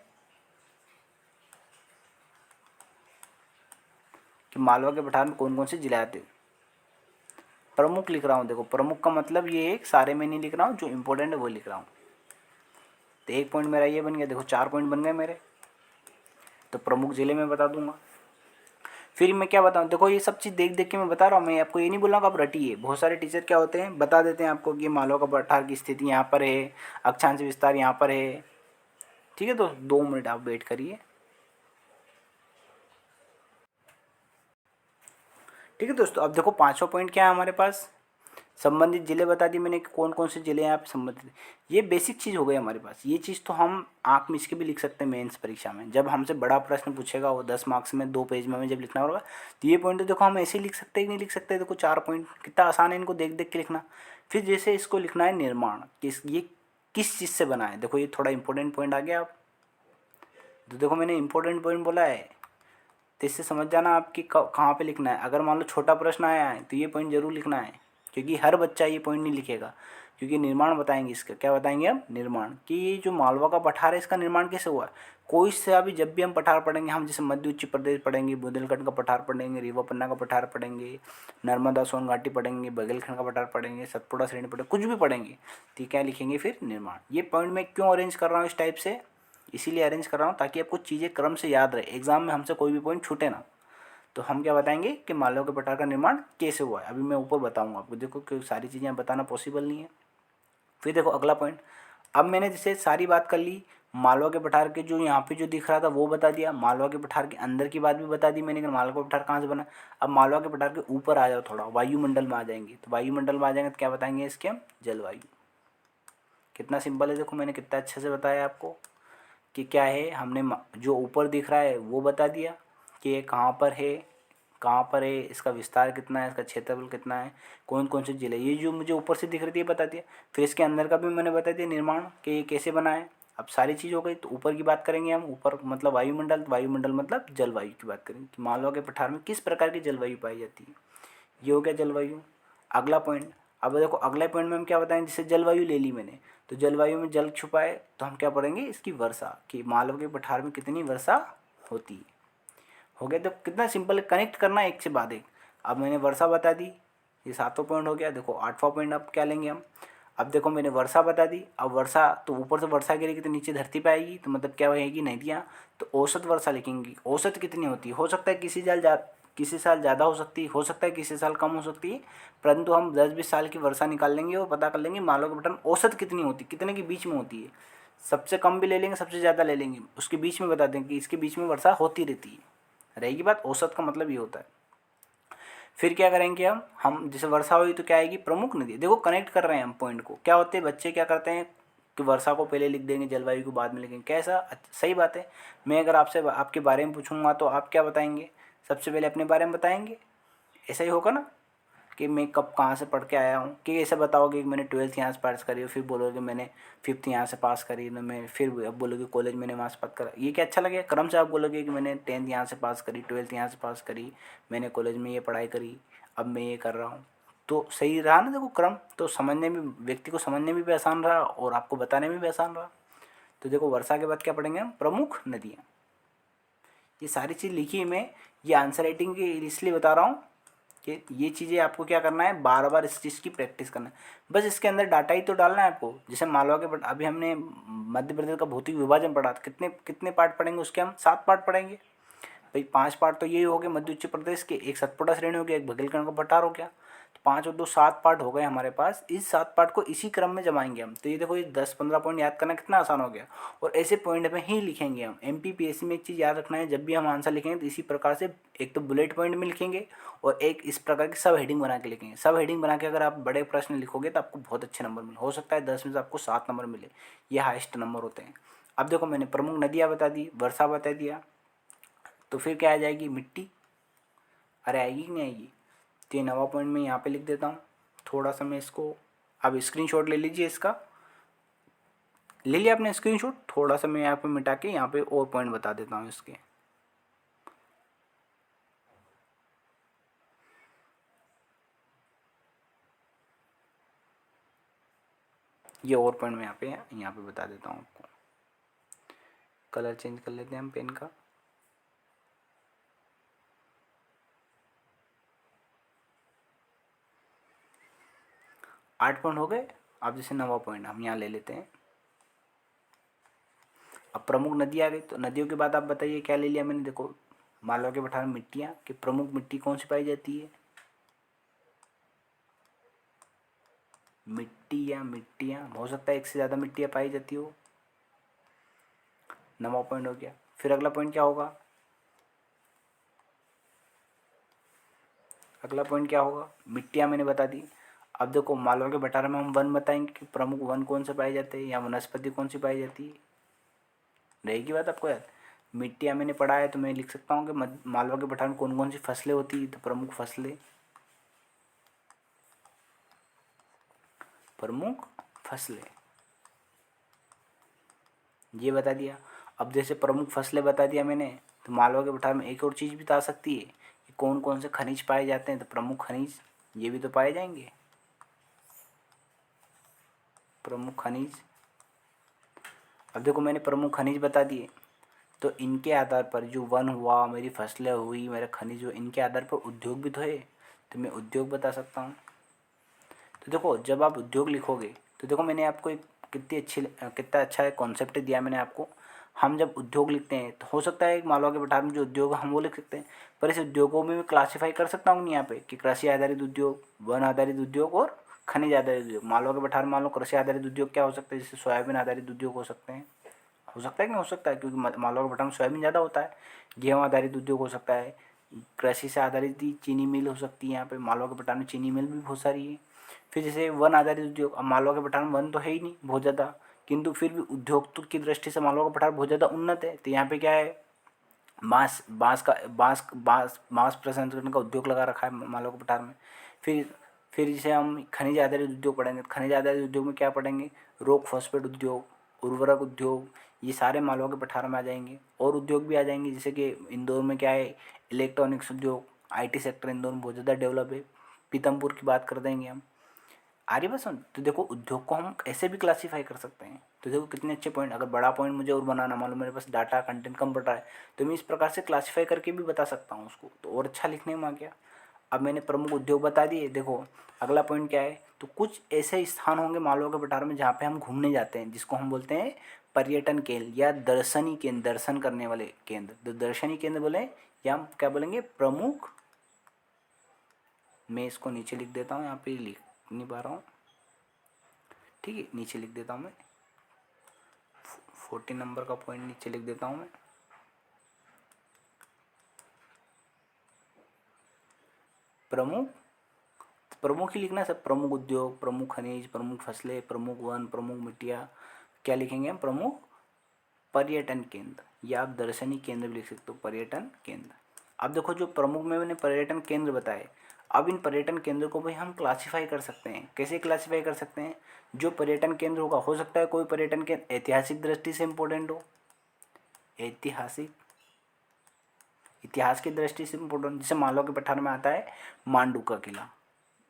S1: कि मालवा के पठार में कौन कौन से जिले आते हैं। प्रमुख लिख रहा हूँ, देखो प्रमुख का मतलब ये एक सारे में नहीं लिख रहा हूँ, जो इंपॉर्टेंट है वो लिख रहा हूँ। तो एक पॉइंट मेरा ये बन गया, देखो 4 पॉइंट बन गए मेरे। तो प्रमुख जिले में बता दूंगा। फिर मैं क्या बताऊँ, देखो ये सब चीज़ देख देख के मैं बता रहा हूँ, मैं आपको ये नहीं बोल रहा हूँ कि आप रटिए। बहुत सारे टीचर क्या होते हैं, बता देते हैं आपको कि मालवा का पठार की स्थिति यहाँ पर है, अक्षांश विस्तार यहाँ पर है। ठीक है, तो 2 मिनट आप वेट करिए। ठीक है दोस्तों, अब देखो 5वां पॉइंट क्या है हमारे पास, संबंधित जिले बता दिए मैंने कि कौन कौन से जिले यहाँ पे संबंधित हैं। ये बेसिक चीज़ हो गई हमारे पास। ये चीज़ तो हम आँख मीच के भी लिख सकते हैं मेंस परीक्षा में। जब हमसे बड़ा प्रश्न पूछेगा वो 10 मार्क्स में 2 पेज में हमें जब लिखना होगा, तो ये पॉइंट तो देखो हम ऐसे ही लिख सकते हैं कि नहीं लिख सकते। देखो 4 पॉइंट कितना आसान है इनको देख देख के लिखना। फिर जैसे इसको लिखना है निर्माण, ये किस चीज़ से बना है। देखो ये थोड़ा इंपॉर्टेंट पॉइंट आ गया। आप तो देखो मैंने इंपॉर्टेंट पॉइंट बोला है, तो इससे समझ जाना आपकी कहाँ पे लिखना है। अगर मान लो छोटा प्रश्न आया है तो ये पॉइंट जरूर लिखना है, क्योंकि हर बच्चा ये पॉइंट नहीं लिखेगा। क्योंकि निर्माण बताएंगे इसका, क्या बताएंगे हम, निर्माण, कि ये जो मालवा का पठार है इसका निर्माण कैसे हुआ। कोई से अभी जब भी हम पठार पढ़ेंगे, हम जैसे मध्य उच्च प्रदेश पढ़ेंगे, बुंदेलखंड का पठार पढ़ेंगे, रीवा पन्ना का पठार पढ़ेंगे, नर्मदा सोन घाटी पढ़ेंगे, बघेलखंड का पठार पढ़ेंगे, सतपुड़ा श्रेणी पढ़ेंगे, कुछ भी पढ़ेंगे, तो क्या लिखेंगे फिर, निर्माण। ये पॉइंट मैं क्यों अरेंज कर रहा हूँ इस टाइप से, इसीलिए अरेंज कर रहा हूँ ताकि आपको चीज़ें क्रम से याद रहे, एग्जाम में हमसे कोई भी पॉइंट छूटे ना। तो हम क्या बताएंगे कि मालवा के पठार का निर्माण कैसे हुआ है, अभी मैं ऊपर बताऊंगा आपको। देखो क्योंकि सारी चीज़ें बताना पॉसिबल नहीं है। फिर देखो अगला पॉइंट, अब मैंने जैसे सारी बात कर ली, मालवा के पठार के जो यहाँ पे जो दिख रहा था वो बता दिया, मालवा के पठार के अंदर की बात भी बता दी मैंने कि मालवा का पठार कहाँ से बना। अब मालवा के पठार के ऊपर आ जाओ, थोड़ा वायुमंडल में आ जाएंगे, तो वायुमंडल में आ जाएंगे तो क्या बताएंगे इसके हम, जलवायु। कितना सिंपल है, देखो मैंने कितना अच्छे से बताया आपको कि क्या है। हमने जो ऊपर दिख रहा है वो बता दिया कि ये कहाँ पर है, कहाँ पर है, इसका विस्तार कितना है, इसका क्षेत्रफल कितना है, कौन कौन से जिले, ये जो मुझे ऊपर से दिख रही थी ये बता दिया। फिर इसके अंदर का भी मैंने बता दिया निर्माण कि ये कैसे बना है। अब सारी चीज़ हो गई, तो ऊपर की बात करेंगे हम, ऊपर मतलब वायुमंडल, वायुमंडल मतलब जलवायु की बात करेंगे कि मालवा के पठार में किस प्रकार की जलवायु पाई जाती है। ये हो गया जलवायु। अगला पॉइंट, अब देखो अगले पॉइंट में हम क्या बताएं, जैसे जलवायु ले ली मैंने, तो जलवायु में जल छुपा है तो हम क्या पढ़ेंगे, इसकी वर्षा, कि मालवा के पठार में कितनी वर्षा होती है। हो गया, तो कितना सिंपल है, कनेक्ट करना एक से बाद एक। अब मैंने वर्षा बता दी, ये 7वां पॉइंट हो गया। देखो 8वां पॉइंट अब क्या लेंगे हम, अब देखो मैंने वर्षा बता दी। अब वर्षा तो ऊपर से वर्षा गिरेगी तो नीचे धरती पे आएगी, तो मतलब क्या होएगी, नदियाँ। तो औसत वर्षा लिखेंगी, औसत कितनी होती है, हो सकता है किसी साल ज़्यादा हो सकता है किसी साल कम हो सकती है, परंतु हम 10-20 साल की वर्षा निकाल लेंगे और पता कर लेंगे मालवा के पठार में औसत कितनी होती है, कितने के बीच में होती है। सबसे कम भी ले लेंगे, सबसे ज़्यादा ले लेंगे, उसके बीच में बता देंगे कि इसके बीच में वर्षा होती रहती है, रहेगी बात। औसत का मतलब ये होता है। फिर क्या करेंगे हम जैसे वर्षा हुई तो क्या आएगी, प्रमुख नदी। देखो कनेक्ट कर रहे हैं हम पॉइंट को, क्या होते हैं बच्चे क्या करते हैं कि वर्षा को पहले लिख देंगे, जलवायु को बाद में लिखेंगे, कैसा, सही बात है। मैं अगर आपसे आपके बारे में पूछूंगा तो आप क्या बताएंगे, सबसे पहले अपने बारे में बताएंगे, ऐसा ही होगा ना, कि मैं कब कहाँ से पढ़ के आया हूँ। कि ऐसे बताओगे कि मैंने 12th यहाँ से पास करी, फिर बोलोगे मैंने 5th यहाँ से पास करी, ना मैं फिर अब बोलोगे कॉलेज मैंने वहाँ से पास करा, ये क्या अच्छा लगेगा। क्रम से आप बोलोगे कि मैंने 10th यहाँ से पास करी, 12th यहाँ से पास करी, मैंने कॉलेज में ये पढ़ाई करी, अब मैं ये कर रहा हूँ, तो सही रहा ना। देखो क्रम तो समझने में, व्यक्ति को समझने में भी आसान रहा और आपको बताने में भी आसान रहा। तो देखो वर्षा के बाद क्या पढ़ेंगे हम, प्रमुख नदियाँ। ये सारी चीज़ लिखी मैं, ये आंसर राइटिंग की इसलिए बता रहा हूँ कि ये चीज़ें आपको क्या करना है, बार बार इस चीज़ की प्रैक्टिस करना है। बस इसके अंदर डाटा ही तो डालना है आपको। जैसे मालवा के अभी हमने मध्य प्रदेश का भौतिक विभाजन पढ़ा था, कितने कितने पार्ट पढ़ेंगे उसके, हम 7 पार्ट पढ़ेंगे भाई। 5 पार्ट तो यही हो गए मध्य उच्च प्रदेश के, एक सतपुड़ा श्रेणी हो गया, एक बघेलखंड का पठार हो गया, तो 5 और 2 7 पार्ट हो गए हमारे पास। इस 7 पार्ट को इसी क्रम में जमाएंगे हम। तो ये देखो ये 10-15 पॉइंट याद करना कितना आसान हो गया, और ऐसे पॉइंट में ही लिखेंगे हम। एमपीपीएससी में एक चीज़ याद रखना है, जब भी हम आंसर लिखेंगे तो इसी प्रकार से एक तो बुलेट पॉइंट में लिखेंगे और एक इस प्रकार की सब हेडिंग बना के लिखेंगे। सब हेडिंग बना के अगर आप बड़े प्रश्न लिखोगे तो आपको बहुत अच्छे नंबर मिले, हो सकता है 10 में से आपको 7 नंबर मिले, ये हाईएस्ट नंबर होते हैं। अब देखो मैंने प्रमुख नदियाँ बता दी, वर्षा बता दिया, तो फिर क्या आ जाएगी, मिट्टी। अरे आएगी कि नहीं आएगी, तो ये 9वां पॉइंट में यहाँ पे लिख देता हूँ। थोड़ा सा मैं इसको, अब स्क्रीनशॉट ले लीजिए इसका, ले लिया आपने स्क्रीनशॉट। थोड़ा सा मैं यहाँ पे मिटा के यहाँ पे और पॉइंट बता देता हूँ इसके। ये और पॉइंट मैं यहाँ पे बता देता हूँ आपको। कलर चेंज कर लेते हैं हम पेन का। आठ पॉइंट हो गए। अब जैसे 9वां पॉइंट हम यहाँ ले लेते हैं। अब प्रमुख नदी आ गई, तो नदियों के बाद आप बताइए क्या ले लिया मैंने। देखो मालवा के पठार में मिट्टियाँ, कि प्रमुख मिट्टी कौन सी पाई जाती है, मिट्टी या मिट्टियाँ, हो सकता है एक से ज़्यादा मिट्टियाँ पाई जाती हो। 9वां पॉइंट हो गया। फिर अगला पॉइंट क्या होगा, अगला पॉइंट क्या होगा, मिट्टियाँ मैंने बता दी। अब देखो मालवा के बटारा में हम वन बताएंगे कि प्रमुख वन कौन से पाए जाते हैं या वनस्पति कौन सी पाई जाती है, रहेगी बात आपको याद। मिट्टियाँ मैंने पढ़ा है तो मैं लिख सकता हूँ कि मालवा के बटार में कौन कौन सी फसलें होती है, तो प्रमुख फसलें, प्रमुख फसलें ये बता दिया। अब जैसे प्रमुख फसलें बता दिया मैंने, तो मालवा के बटार में एक और चीज़ बता सकती है कि कौन कौन से खनिज पाए जाते हैं, तो प्रमुख खनिज ये भी तो पाए जाएंगे, प्रमुख खनिज। अब देखो मैंने प्रमुख खनिज बता दिए, तो इनके आधार पर जो वन हुआ, मेरी फसलें हुई, मेरे खनिज हुए, इनके आधार पर उद्योग भी तो है, तो मैं उद्योग बता सकता हूँ। तो देखो जब आप उद्योग लिखोगे तो देखो मैंने आपको एक कितना अच्छा एक कॉन्सेप्ट दिया मैंने आपको। हम जब उद्योग लिखते हैं तो हो सकता है एक मालवा के बटार में जो उद्योग है हम वो लिख सकते हैं, पर इस उद्योगों में मैं क्लासीफाई कर सकता हूँ नहीं यहाँ पे कि कृषि आधारित उद्योग, वन आधारित उद्योग और खनिज आधारित उद्योग। मालवा के बटार में मान लो कृषि आधारित उद्योग क्या हो सकता है, जैसे सोयाबीन आधारित उद्योग हो सकते हैं, हो सकता है कि नहीं हो सकता है, क्योंकि मालवा के बटार में सोयाबीन ज़्यादा होता है। गेहूँ आधारित उद्योग हो सकता है, कृषि से आधारित ही चीनी मिल हो सकती है, यहाँ पे मालवा के बटार में चीनी मिल भी बहुत सारी है। फिर जैसे वन आधारित उद्योग, अब मालवा के पठार में वन तो है ही नहीं बहुत ज़्यादा, किंतु फिर भी उद्योग तो की दृष्टि से मालवा का पठार बहुत ज़्यादा उन्नत है, तो यहाँ पे क्या है, बांस बांस का बांस बांस बांस प्रसंस्करण का उद्योग लगा रखा है मालवा के पठार में। फिर फिर जैसे हम खनिज आधारित उद्योग पढ़ेंगे, तो खनिज आधारित उद्योग में क्या पढ़ेंगे, रॉक फॉस्फेट उद्योग, उर्वरक उद्योग, ये सारे मालवा के पठार में आ जाएंगे। और उद्योग भी आ जाएंगे, जैसे कि इंदौर में क्या है, इलेक्ट्रॉनिक्स उद्योग, आईटी सेक्टर इंदौर में बहुत ज़्यादा डेवलप है। पीतमपुर की बात कर देंगे हम, आर्य बसन। तो देखो उद्योग को हम ऐसे भी क्लासीफाई कर सकते हैं, तो देखो कितने अच्छे पॉइंट। अगर बड़ा पॉइंट मुझे और बनाना मालूम, मेरे पास डाटा कंटेंट कम पड़ रहा है, तो मैं इस प्रकार से क्लासीफाई करके भी बता सकता हूँ उसको, तो और अच्छा लिखने में आ गया। अब मैंने प्रमुख उद्योग बता दिए। देखो अगला पॉइंट क्या है, तो कुछ ऐसे स्थान होंगे मालवा के बटार में जहाँ पे हम घूमने जाते हैं, जिसको हम बोलते हैं पर्यटन केंद्र या दर्शनी केंद्र, दर्शन करने वाले केंद्र, तो दर्शनी केंद्र बोले या हम क्या बोलेंगे, प्रमुख। मैं इसको नीचे लिख देता हूँ, यहाँ पे लिख नहीं पा रहा हूँ, ठीक है नीचे लिख देता हूँ मैं, 14 नंबर का पॉइंट नीचे लिख देता हूँ मैं। प्रमुख, प्रमुख ही लिखना है सब, प्रमुख उद्योग, प्रमुख खनिज, प्रमुख फसलें, प्रमुख वन, प्रमुख मिट्टियाँ, क्या लिखेंगे हम, प्रमुख पर्यटन केंद्र, या आप दर्शनी केंद्र भी लिख सकते हो, पर्यटन केंद्र। अब देखो जो प्रमुख में मैंने पर्यटन केंद्र बताए, अब इन पर्यटन केंद्र को भी हम क्लासीफाई कर सकते हैं। कैसे क्लासीफाई कर सकते हैं, जो पर्यटन केंद्र होगा, हो सकता है कोई पर्यटन केंद्र ऐतिहासिक दृष्टि से इम्पोर्टेंट हो, ऐतिहासिक, इतिहास की दृष्टि से इम्पोर्टेंट, जैसे मालवा के पठार में आता है मांडू का किला,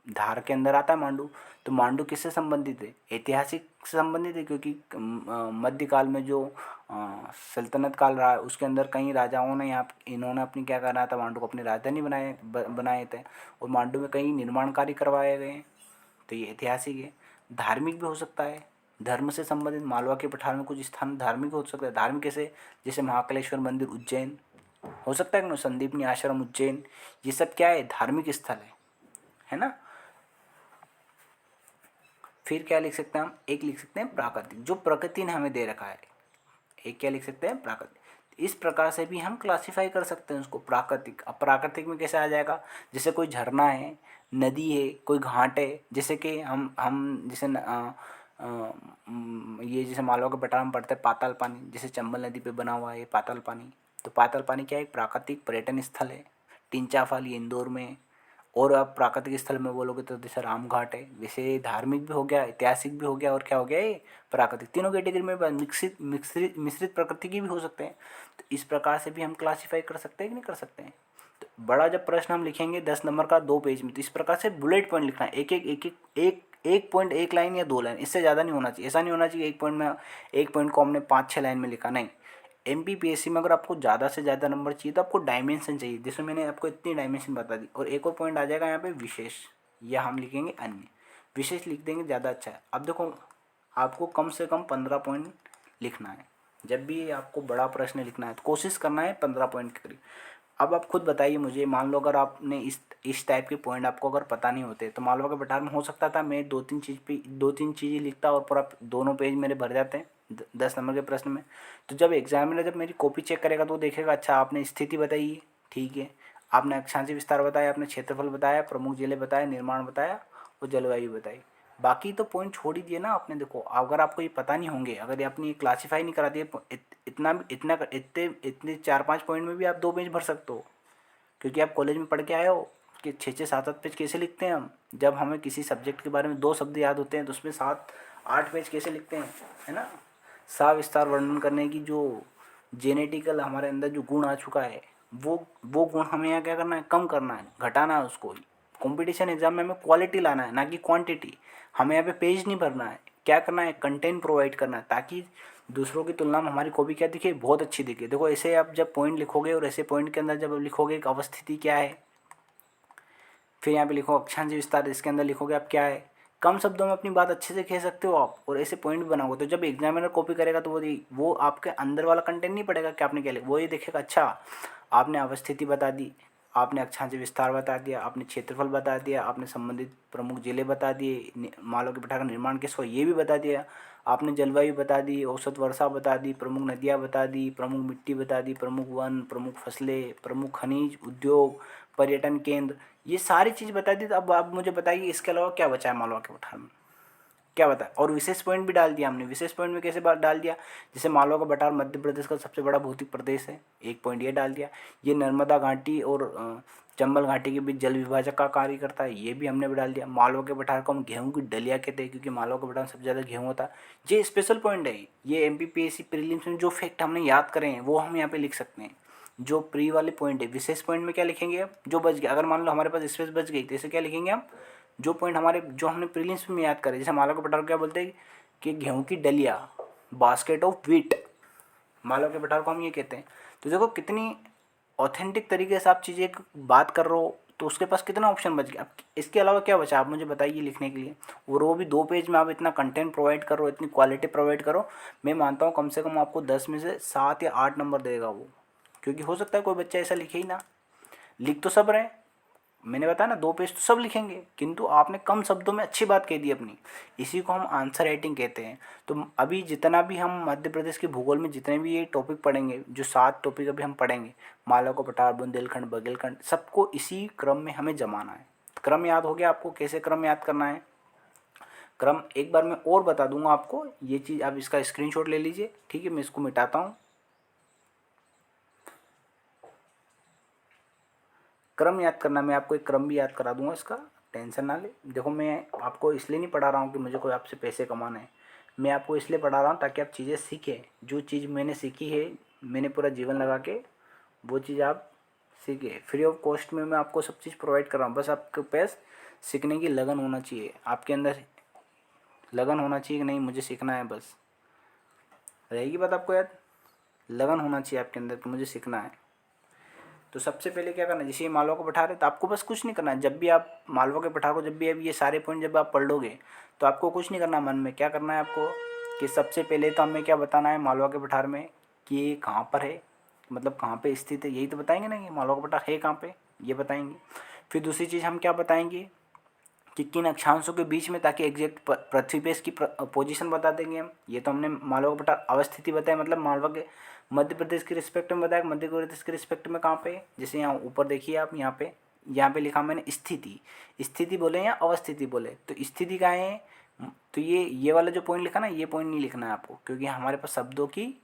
S1: धार के अंदर आता है मांडू, तो मांडू किससे संबंधित है, ऐतिहासिक से संबंधित है, क्योंकि मध्यकाल में जो सल्तनत काल रहा है उसके अंदर कई राजाओं ने यहाँ इन्होंने अपनी क्या करना था, मांडू को अपनी राजधानी बनाए थे, और मांडू में कई निर्माण कार्य करवाए गए हैं, तो ये ऐतिहासिक है। धार्मिक भी हो सकता है, धर्म से संबंधित मालवा के पठार में कुछ स्थान धार्मिक हो सकता है। धार्मिक कैसे, जैसे महाकालेश्वर मंदिर उज्जैन, हो सकता है कि संदीपनी आश्रम उज्जैन, ये सब क्या है, धार्मिक स्थल है ना। फिर क्या लिख सकते हैं हम, एक लिख सकते हैं प्राकृतिक, जो प्रकृति ने हमें दे रखा है, एक क्या लिख सकते हैं, प्राकृतिक। इस प्रकार से भी हम क्लासीफाई कर सकते हैं उसको, प्राकृतिक। अब प्राकृतिक में कैसे आ जाएगा, जैसे कोई झरना है, नदी है, कोई घाट है, जैसे कि हम जैसे ये जैसे मालवा के बटार में पड़ता है पाताल पानी, जैसे चंबल नदी पे बना हुआ है पाताल पानी, तो पाताल पानी क्या है, एक प्राकृतिक पर्यटन स्थल है। टिंचा फाल ये इंदौर में है। और आप प्राकृतिक स्थल में बोलोगे तो जैसे राम घाट है, वैसे धार्मिक भी हो गया, ऐतिहासिक भी हो गया, और क्या हो गया ये प्राकृतिक, तीनों कैटेगरी में मिश्रित मिश्रित मिश्रित प्रकृति की भी हो सकते हैं। तो इस प्रकार से भी हम क्लासीफाई कर सकते हैं कि नहीं कर सकते हैं। तो बड़ा जब प्रश्न हम लिखेंगे 10 नंबर का 2 पेज में, तो इस प्रकार से बुलेट पॉइंट लिखना है, एक पॉइंट, एक लाइन या 2 लाइन, इससे ज़्यादा नहीं होना चाहिए। ऐसा नहीं होना चाहिए एक पॉइंट को हमने 5-6 लाइन में लिखा, नहीं। एमपीपीएससी में अगर आपको ज़्यादा से ज़्यादा नंबर चाहिए तो आपको डायमेंशन चाहिए, जैसे मैंने आपको इतनी डायमेंशन बता दी। और एक और पॉइंट आ जाएगा यहाँ पे विशेष, या हम लिखेंगे अन्य, विशेष लिख देंगे ज़्यादा अच्छा है। अब देखो आपको कम से कम 15 पॉइंट लिखना है, जब भी आपको बड़ा प्रश्न लिखना है तो कोशिश करना है 15 पॉइंट के करीब। अब आप खुद बताइए मुझे, मान लो अगर आपने इस टाइप के पॉइंट आपको अगर पता नहीं होते, तो मालवा के बटार में हो सकता था मैं 2-3 चीज़ें लिखता और पूरा दोनों पेज मेरे भर जाते हैं 10 नंबर के प्रश्न में। तो जब एग्जामिनर जब मेरी कॉपी चेक करेगा तो वो देखेगा अच्छा आपने स्थिति बताई है, ठीक है, आपने अक्षांशीय विस्तार बताया, आपने क्षेत्रफल बताया, प्रमुख जिले बताया, निर्माण बताया, और जलवायु बताई। बाकी तो पॉइंट छोड़ ही दिए ना आपने। देखो अगर आपको ये पता नहीं होंगे, अगर ये आपने ये क्लासीफाई नहीं करा दिए, इतना इतना इतने इतने 4-5 पॉइंट में भी आप 2 पेज भर सकते हो। क्योंकि आप कॉलेज में पढ़ के आए हो कि 6-6 7-8 पेज कैसे लिखते हैं हम। जब हमें किसी सब्जेक्ट के बारे में 2 शब्द याद होते हैं तो उसमें 7-8 पेज कैसे लिखते हैं, है ना। विस्तार वर्णन करने की जो जेनेटिकल हमारे अंदर जो गुण आ चुका है, वो गुण हमें यहाँ क्या करना है, कम करना है, घटाना है उसको। कंपटीशन एग्जाम में हमें क्वालिटी लाना है, ना कि क्वांटिटी। हमें यहाँ पे पेज नहीं भरना है, क्या करना है, कंटेंट प्रोवाइड करना है, ताकि दूसरों की तुलना में हमारी कॉपी क्या दिखे, बहुत अच्छी दिखे। देखो ऐसे आप जब पॉइंट लिखोगे और ऐसे पॉइंट के अंदर जब आप लिखोगे कि अवस्थिति क्या है, फिर यहाँ पे लिखो अक्षांश विस्तार, इसके अंदर लिखोगे आप क्या है। कम शब्दों में अपनी बात अच्छे से कह सकते हो आप, और ऐसे पॉइंट भी बनाओगे तो जब एग्जामिनर कॉपी करेगा तो वो आपके अंदर वाला कंटेंट नहीं पड़ेगा कि आपने क्या लिखा, वो ये देखेगा अच्छा आपने अवस्थिति बता दी, आपने अक्षांश विस्तार बता दिया, आपने क्षेत्रफल बता दिया, आपने संबंधित प्रमुख जिले बता दिए, मालों के पठार का निर्माण किस हुआ ये भी बता दिया, आपने जलवायु बता दी, औसत वर्षा बता दी, प्रमुख नदियाँ बता दी, प्रमुख मिट्टी बता दी, प्रमुख वन, प्रमुख फसलें, प्रमुख खनिज उद्योग, पर्यटन केंद्र, ये सारी चीज़ बता दी। तो अब आप मुझे बताइए इसके अलावा क्या बचा है मालवा के पठार में, क्या बताया। और विशेष पॉइंट भी डाल दिया हमने। विशेष पॉइंट में कैसे डाल दिया, जैसे मालवा का बटार मध्य प्रदेश का सबसे बड़ा भौतिक प्रदेश है, एक पॉइंट ये डाल दिया। ये नर्मदा घाटी और चंबल घाटी के बीच जल विभाजक का कार्य करता है, ये भी हमने डाल दिया। मालवा के पठार को हम गेहूं की डलिया कहते हैं, क्योंकि मालवा के पठार में सबसे ज़्यादा गेहूं होता है। ये स्पेशल पॉइंट है। ये MPPSC प्रीलिम्स में जो फैक्ट हमने याद करे हैं वो हम यहाँ पे लिख सकते हैं। जो प्री वाले पॉइंट है, विशेष पॉइंट में क्या लिखेंगे अब, जो बच गया, अगर मान लो हमारे पास स्पेस बच गई तो इसे क्या लिखेंगे हम, जो पॉइंट हमारे जो हमने प्रीलिम्स में याद करे। जैसे मालवा के पठार को क्या बोलते हैं कि गेहूं की डलिया, बास्केट ऑफ व्हीट, मालवा के पठार को हम ये कहते हैं। तो देखो कितनी ऑथेंटिक तरीके से आप चीज़ें बात कर रहे हो, तो उसके पास कितना ऑप्शन बच गया। अब इसके अलावा क्या बचा आप मुझे बताइए लिखने के लिए। और वो भी 2 पेज में आप इतना कंटेंट प्रोवाइड करो, इतनी क्वालिटी प्रोवाइड करो, मैं मानता हूँ कम से कम आपको 10 में से 7 या 8 नंबर देगा वो। क्योंकि हो सकता है कोई बच्चा ऐसा लिखे ही ना, लिख तो सब रहे, मैंने बताया ना 2 पेज तो सब लिखेंगे, किंतु आपने कम शब्दों में अच्छी बात कह दी अपनी। इसी को हम आंसर राइटिंग कहते हैं। तो अभी जितना भी हम मध्य प्रदेश के भूगोल में जितने भी ये टॉपिक पढ़ेंगे, जो 7 टॉपिक अभी हम पढ़ेंगे, मालवा का पठार, बुंदेलखंड, बघेलखंड, सबको इसी क्रम में हमें जमाना है। क्रम याद हो गया आपको, कैसे क्रम याद करना है। क्रम एक बार मैं और बता दूंगा आपको, ये चीज़ आप इसका स्क्रीनशॉट ले लीजिए, ठीक है। मैं इसको मिटाता हूँ। क्रम याद करना, मैं आपको एक क्रम भी याद करा दूंगा इसका, टेंशन ना ले। देखो मैं आपको इसलिए नहीं पढ़ा रहा हूँ कि मुझे कोई आपसे पैसे कमाना है, मैं आपको इसलिए पढ़ा रहा हूँ ताकि आप चीज़ें सीखें। जो चीज़ मैंने सीखी है, मैंने पूरा जीवन लगा के वो चीज़ आप सीखें। फ्री ऑफ कॉस्ट में मैं आपको सब चीज़ प्रोवाइड कर रहा हूँ। बस आपके पास सीखने की लगन होना चाहिए, आपके अंदर लगन होना चाहिए कि नहीं मुझे सीखना है, बस रहेगी बात आपको याद। लगन होना चाहिए आपके अंदर कि मुझे सीखना है। तो सबसे पहले क्या करना है, जैसे ये मालवा को पठार है तो आपको बस कुछ नहीं करना है। जब भी आप मालवा के पठार को, जब भी अब ये सारे पॉइंट जब आप पढ़ लोगे तो आपको कुछ नहीं करना, मन में क्या करना है आपको कि सबसे पहले तो हमें क्या बताना है मालवा के पठार में कि ये कहाँ पर है, मतलब कहाँ पे स्थित है, यही तो बताएंगे ना कि मालवा का पठार है कहाँ पे, ये बताएंगे। फिर दूसरी चीज़ हम क्या बताएंगे कि किन अक्षांशों के बीच में, ताकि एग्जैक्ट पृथ्वी पे इसकी पोजीशन बता देंगे हम। ये तो हमने मालवा का पठार अवस्थिति बताया, मतलब मालवा के मध्य प्रदेश के रिस्पेक्ट में बताया, मध्य प्रदेश के रिस्पेक्ट में कहाँ पे है। जैसे यहाँ ऊपर देखिए आप, यहाँ पे लिखा मैंने स्थिति, स्थिति बोले या अवस्थिति बोले, तो स्थिति कहाँ है। तो ये वाला जो पॉइंट लिखा ना, ये पॉइंट नहीं लिखना है आपको, क्योंकि हमारे पास शब्दों की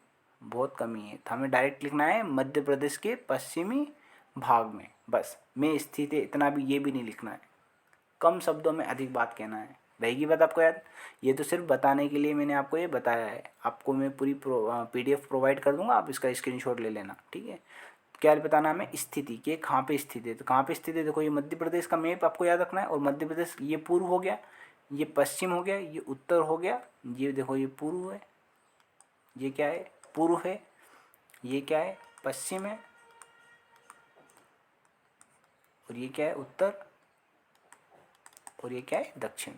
S1: बहुत कमी है। तो हमें डायरेक्ट लिखना है मध्य प्रदेश के पश्चिमी भाग में, बस में स्थित है, इतना भी ये भी नहीं लिखना है। कम शब्दों में अधिक बात कहना है, रहेगी बात आपको याद। ये तो सिर्फ बताने के लिए मैंने आपको ये बताया है। आपको मैं पूरी PDF प्रोवाइड कर दूंगा, आप इसका स्क्रीनशॉट ले लेना, ठीक है। क्या बताना हमें, स्थिति के कहाँ पे स्थित है। तो कहाँ पे स्थित है, देखो ये मध्य प्रदेश का मैप आपको याद रखना है। और मध्य प्रदेश ये पूर्व हो गया, ये पश्चिम हो गया, ये उत्तर हो गया, ये देखो ये पूर्व है, ये क्या है पूर्व है, ये क्या है पश्चिम है, और ये क्या है उत्तर, और ये क्या है दक्षिण।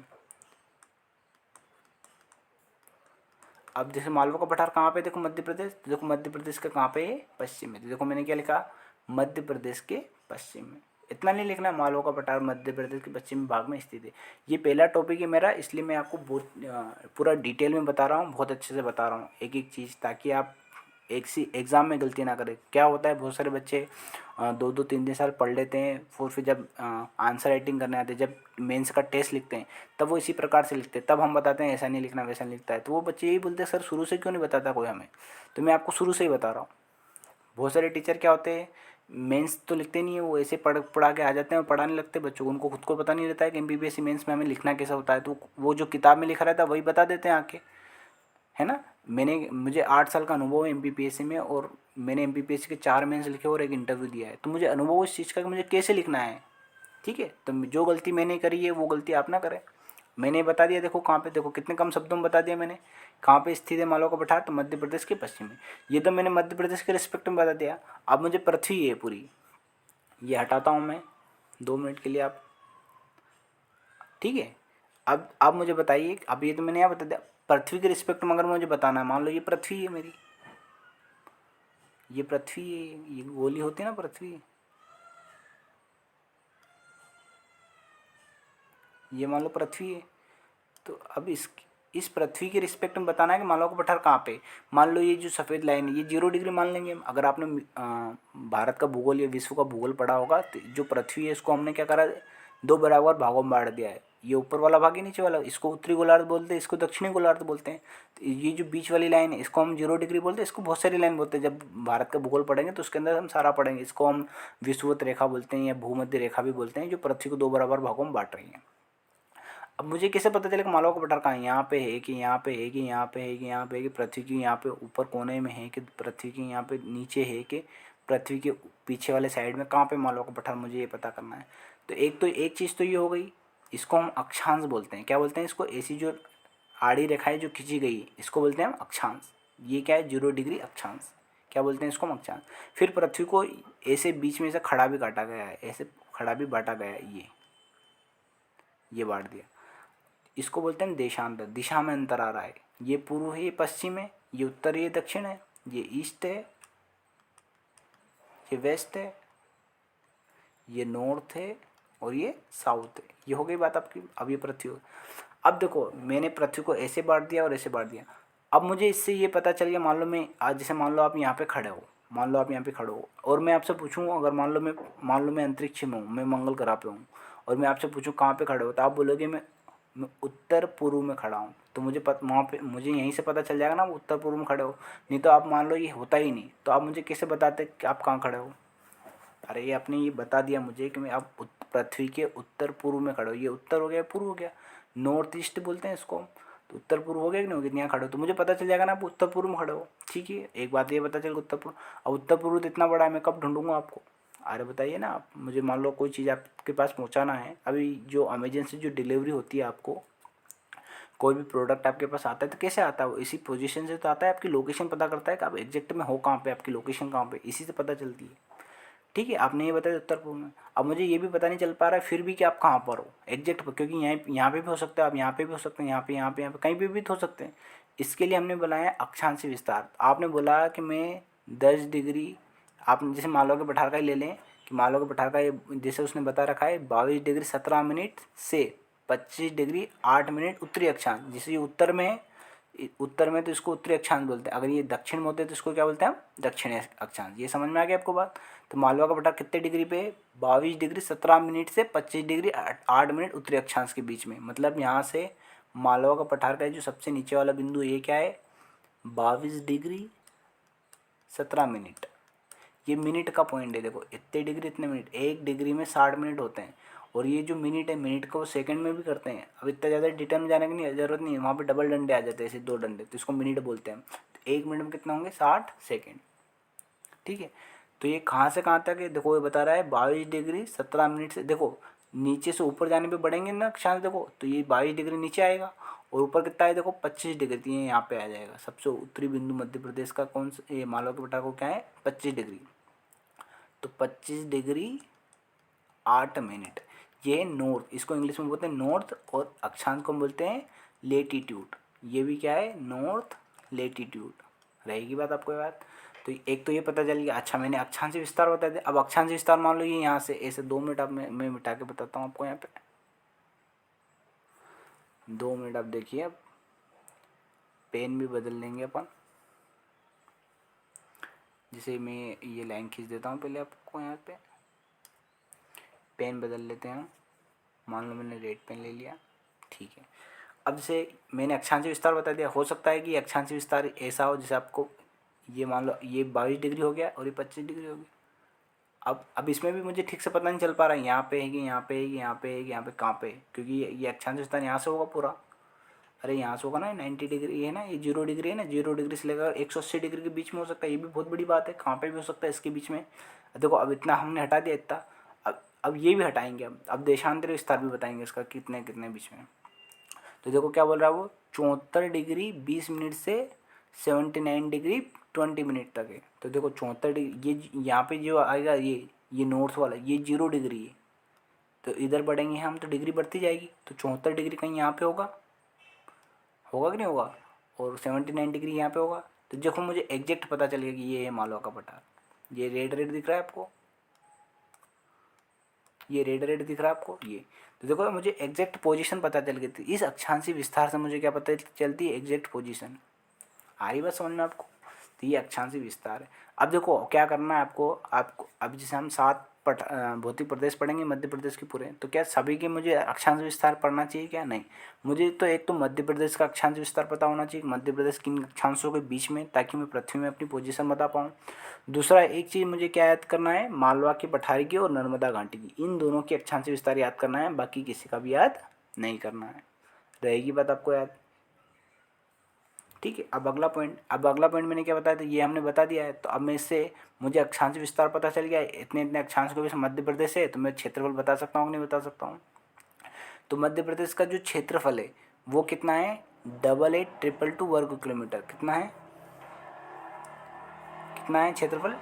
S1: अब जैसे मालवा का पठार कहाँ पे, देखो मध्य प्रदेश, देखो मध्य प्रदेश का कहाँ पे है, पश्चिम में। तो देखो मैंने क्या लिखा, मध्य प्रदेश के पश्चिम में। इतना नहीं लिखना, मालवा का पठार मध्य प्रदेश के पश्चिमी भाग में स्थित है। ये पहला टॉपिक है मेरा, इसलिए मैं आपको बहुत पूरा डिटेल में बता रहा हूँ, बहुत अच्छे से बता रहा हूँ एक एक चीज़, ताकि आप एक सी एग्ज़ाम में गलती ना करें। क्या होता है, बहुत सारे बच्चे 2-2 3-3 साल पढ़ लेते हैं, फिर जब आंसर राइटिंग करने आते हैं, जब मेंस का टेस्ट लिखते हैं, तब वो इसी प्रकार से लिखते हैं। तब हम बताते हैं ऐसा नहीं लिखना, वैसा नहीं लिखता है, तो वो बच्चे यही बोलते हैं सर शुरू से क्यों नहीं बताता कोई हमें। तो मैं आपको शुरू से ही बता रहा हूँ। बहुत सारे टीचर क्या होते हैं, मेंस तो लिखते नहीं है, वो ऐसे पढ़ा के आ जाते हैं और पढ़ाने लगते हैं बच्चों को। उनको खुद को पता नहीं रहता है कि एमपीपीएससी मेंस में हमें लिखना कैसा होता है, तो वो जो किताब में लिखा रहता है वही बता देते हैं आके, है ना। मुझे 8 साल का अनुभव है एमपीपीएससी में, और मैंने एमपीपीएससी के 4 मेंस लिखे और एक इंटरव्यू दिया है, तो मुझे अनुभव इस चीज़ का कि मुझे कैसे लिखना है। ठीक है, तो जो गलती मैंने करी है वो गलती आप ना करें। मैंने बता दिया, देखो कहाँ पे, देखो कितने कम शब्दों में बता दिया मैंने, कहाँ पे स्थित है मालवा का पठार, तो मध्य प्रदेश के पश्चिम में। ये तो मैंने मध्य प्रदेश के रिस्पेक्ट में बता दिया। अब मुझे पृथ्वी है पूरी, ये हटाता हूँ मैं 2 मिनट के लिए आप, ठीक है। अब मुझे बताइए, अब ये तो मैंने यहाँ बता दिया, पृथ्वी के रिस्पेक्ट में अगर मुझे बताना है, मान लो ये पृथ्वी है मेरी, ये पृथ्वी है, ये गोली होती है ना पृथ्वी, ये मान लो पृथ्वी है। तो अब इस पृथ्वी के रिस्पेक्ट में बताना है कि मालवा का पठार कहाँ पे। मान लो ये जो सफ़ेद लाइन है ये 0 डिग्री मान लेंगे हम। अगर आपने भारत का भूगोल या विश्व का भूगोल पढ़ा होगा, तो जो पृथ्वी है इसको हमने क्या करा, 2 बराबर भागों में बांट दिया है। ये ऊपर वाला भाग है, नीचे वाला, इसको उत्तरी गोलार्ध बोलते हैं, इसको दक्षिणी गोलार्ध बोलते हैं। तो ये जो बीच वाली लाइन है इसको हम 0 डिग्री बोलते हैं, इसको बहुत सारी लाइन बोलते हैं। जब भारत का भूगोल पढ़ेंगे तो उसके अंदर हम सारा पढ़ेंगे। इसको हम विषुवत रेखा बोलते हैं या भूमध्य रेखा भी बोलते हैं, जो पृथ्वी को 2 बराबर भागों में बांट रही है। अब मुझे कैसे पता चलेगा मालवा का पठार कहाँ है, यहाँ पे है कि यहाँ पे है कि यहाँ पे है कि यहाँ पे है कि पृथ्वी की यहाँ पे ऊपर कोने में है कि पृथ्वी की यहाँ पे नीचे है कि पृथ्वी के पीछे वाले साइड में, कहाँ पे मालवा का पठार, मुझे ये पता करना है। तो एक चीज़ तो ये हो गई, इसको हम अक्षांश बोलते हैं। क्या बोलते हैं इसको, ऐसी जो आड़ी रेखाएं जो खींची गई इसको बोलते हैं हम अक्षांश। ये क्या है, 0 डिग्री अक्षांश, क्या बोलते हैं इसको हम अक्षांश। फिर पृथ्वी को ऐसे बीच में से खड़ा भी काटा गया है, ऐसे खड़ा भी बांटा गया है, ये बांट दिया, इसको बोलते हैं देशांतर। दिशा में अंतर आ रहा है, ये पूर्व है, ये पश्चिम है, ये उत्तर है, ये दक्षिण है, ये ईस्ट है, ये वेस्ट है, ये नॉर्थ है, और ये साउथ है। ये हो गई बात आपकी। अब ये पृथ्वी अब देखो मैंने पृथ्वी को ऐसे बांट दिया और ऐसे बांट दिया। अब मुझे इससे ये पता चल गया, मान लो मैं आज, जैसे मान लो आप यहाँ पे खड़े हो, मान लो आप यहाँ पे खड़े हो और मैं आपसे पूछूँ, अगर मान लो मैं अंतरिक्ष में हूँ, मैं मंगल ग्रह पे हूँ, और मैं आपसे पूछूँ कहाँ पे खड़े हो, तो आप बोलोगे मैं उत्तर पूर्व में खड़ा हूँ। तो वहाँ पे मुझे यहीं से पता चल जाएगा ना, आप उत्तर पूर्व में खड़े हो। नहीं तो आप मान लो ये होता ही नहीं, तो आप मुझे कैसे बताते कि आप कहाँ खड़े हो। अरे ये आपने ये बता दिया मुझे कि मैं आप पृथ्वी के उत्तर पूर्व में खड़े हो, ये उत्तर हो गया, पूर्व हो गया, नॉर्थ ईस्ट बोलते हैं इसको। तो उत्तर पूर्व हो गया कि नहीं हो गया, यहाँ खड़े हो, तो मुझे पता चल जाएगा ना आप उत्तर पूर्व में खड़े हो। ठीक है, एक बात ये पता चल उत्तर पूर्व। अब उत्तर पूर्व तो इतना बड़ा है, मैं कब ढूंढूंगा आपको। अरे बताइए ना आप मुझे, मान लो कोई चीज़ आपके पास पहुँचाना है, अभी जो अमेजन से जो डिलीवरी होती है, आपको कोई भी प्रोडक्ट आपके पास आता है तो कैसे आता है, वो इसी पोजीशन से तो आता है, आपकी लोकेशन पता करता है कि आप एग्जैक्ट में हो कहाँ पे, आपकी लोकेशन कहाँ पे, इसी से पता चलती है। ठीक है, आपने ये बताया उत्तर पूर्व में। अब मुझे ये भी पता नहीं चल पा रहा है फिर भी कि आप कहाँ पर हो एग्जैक्ट पर, क्योंकि यहाँ पे भी हो सकता है, आप यहाँ पे भी हो सकते हैं, यहाँ पे कहीं भी तो हो सकते हैं। इसके लिए हमने बनाया अक्षांशी विस्तार। आपने बोला कि मैं 10 डिग्री, आप जैसे मालवा के पठार का ही ले लें कि मालवा के पठार का ये जैसे उसने बता रखा है 22 डिग्री 17 मिनट से 25 डिग्री 8 मिनट उत्तरी अक्षांश। जैसे ये उत्तर में है, उत्तर में तो इसको उत्तरी अक्षांश बोलते हैं, अगर ये दक्षिण में होते हैं तो इसको क्या बोलते हैं हम, दक्षिणी अक्षांश। ये समझ में आ गया आपको बात। तो मालवा का पठार कितने डिग्री पे, 22 डिग्री 17 मिनट से 25 डिग्री 8 मिनट उत्तरी अक्षांश के बीच में। मतलब यहाँ से मालवा का पठार का जो सबसे नीचे वाला बिंदु ये क्या है, 22 डिग्री 17 मिनट। ये मिनट का पॉइंट है, देखो इतने डिग्री इतने मिनट, 1 डिग्री में 60 मिनट होते हैं। और ये जो मिनट है, मिनट को सेकंड में भी करते हैं। अब इतना ज़्यादा डिटेल में जाने की नहीं जरूरत नहीं है, वहाँ पे डबल डंडे आ जाते हैं, ऐसे 2 डंडे, तो इसको मिनट बोलते हैं। तो 1 मिनट में कितना होंगे, 60 सेकेंड। ठीक है, तो ये कहाँ से कहाँ तक है, देखो ये बता रहा है 22 डिग्री 17 मिनट से। देखो नीचे से ऊपर जाने पे बढ़ेंगे ना अक्षांश, देखो तो ये 22 डिग्री नीचे आएगा, और ऊपर कितना है देखो 25 डिग्री, तो ये यहाँ पे आ जाएगा। सबसे उत्तरी बिंदु मध्य प्रदेश का कौन सा, ये मालवा के पठार को क्या है, 25 डिग्री। तो 25 डिग्री 8 मिनट, ये नॉर्थ, इसको इंग्लिश में बोलते हैं नॉर्थ, और अक्षांश को हम बोलते हैं लेटीट्यूड। ये भी क्या है, नॉर्थ लेटीट्यूड। रहेगी बात आपको ये बात। तो एक तो ये पता चल गया। अच्छा मैंने अक्षांश विस्तार बता दिया। अब अक्षांश विस्तार मान लो ये यहाँ से ऐसे 2 मिनट, अब मैं मिटा के बताता हूँ आपको। यहाँ पे 2 मिनट आप देखिए, अब पेन भी बदल लेंगे अपन। जैसे मैं ये लाइन खींच देता हूँ पहले आपको, यहाँ पे पेन बदल लेते हैं। मान लो मैंने रेड पेन ले लिया, ठीक है। अब जैसे मैंने अक्षांश विस्तार बता दिया, हो सकता है कि अक्षांश विस्तार ऐसा हो जैसे आपको ये मान लो ये 22 डिग्री हो गया और ये 25 डिग्री हो गया। अब इसमें भी मुझे ठीक से पता नहीं चल पा रहा है यहाँ पे है कि यहाँ पे है कि यहाँ पे है कि यहाँ पे कहाँ पे है, क्योंकि ये अक्षांश विस्तार यहाँ से होगा पूरा। अरे यहाँ से होगा ना, 90 डिग्री है ना, ये 0 डिग्री है ना, 0 डिग्री से लेकर 180 डिग्री के बीच में हो सकता है। ये भी बहुत बड़ी बात है, कहाँ पे भी हो सकता है इसके बीच में। देखो अब इतना हमने हटा दिया इतना, अब ये भी हटाएंगे। अब देशांतर विस्तार भी बताएंगे इसका कितने कितने बीच में। तो देखो क्या बोल रहा है वो, 74 डिग्री 20 मिनट से 79 डिग्री 20 मिनट तक है। तो देखो 74 डिग्री, ये यहाँ पे जो आएगा ये नॉर्थ वाला ये 0 डिग्री है, तो इधर बढ़ेंगे हम तो डिग्री बढ़ती जाएगी। तो 74 डिग्री कहीं यहाँ पे होगा, होगा कि नहीं होगा, और 79 डिग्री यहाँ पे होगा। तो देखो मुझे एग्जैक्ट पता चलेगा कि ये है मालवा का पठार। ये रेड रेड दिख रहा है आपको, ये रेड रेड दिख रहा है आपको ये। तो देखो मुझे एग्जैक्ट पोजीशन पता चल गई थी। इस अक्षांशी विस्तार से मुझे क्या पता चलती है, एग्जैक्ट पोजीशन। आ रही बात समझ में आपको। तो ये अक्षांशी विस्तार है। अब देखो क्या करना है आपको, अब जैसे हम 7 भौतिक प्रदेश पढ़ेंगे मध्य प्रदेश के पूरे, तो क्या सभी के मुझे अक्षांश विस्तार पढ़ना चाहिए क्या, नहीं। मुझे तो एक तो मध्य प्रदेश का अक्षांश विस्तार पता होना चाहिए, मध्य प्रदेश किन अक्षांशों के बीच में, ताकि मैं पृथ्वी में अपनी पोजीशन बता पाऊँ। दूसरा एक चीज़ मुझे क्या याद करना है, मालवा की पठारी की और नर्मदा घाटी की, इन दोनों के अक्षांश विस्तार याद करना है, बाकी किसी का भी याद नहीं करना है। रहेगी बात आपको याद, ठीक है। अब अगला पॉइंट मैंने क्या बताया था, ये हमने बता दिया है। तो अब मैं इससे मुझे अक्षांश विस्तार पता चल गया है, इतने इतने अक्षांश के बीच मध्य प्रदेश है, तो मैं क्षेत्रफल बता सकता हूँ नहीं बता सकता हूँ। तो मध्य प्रदेश का जो क्षेत्रफल है वो कितना है, 8822 वर्ग किलोमीटर। कितना है, कितना है क्षेत्रफल,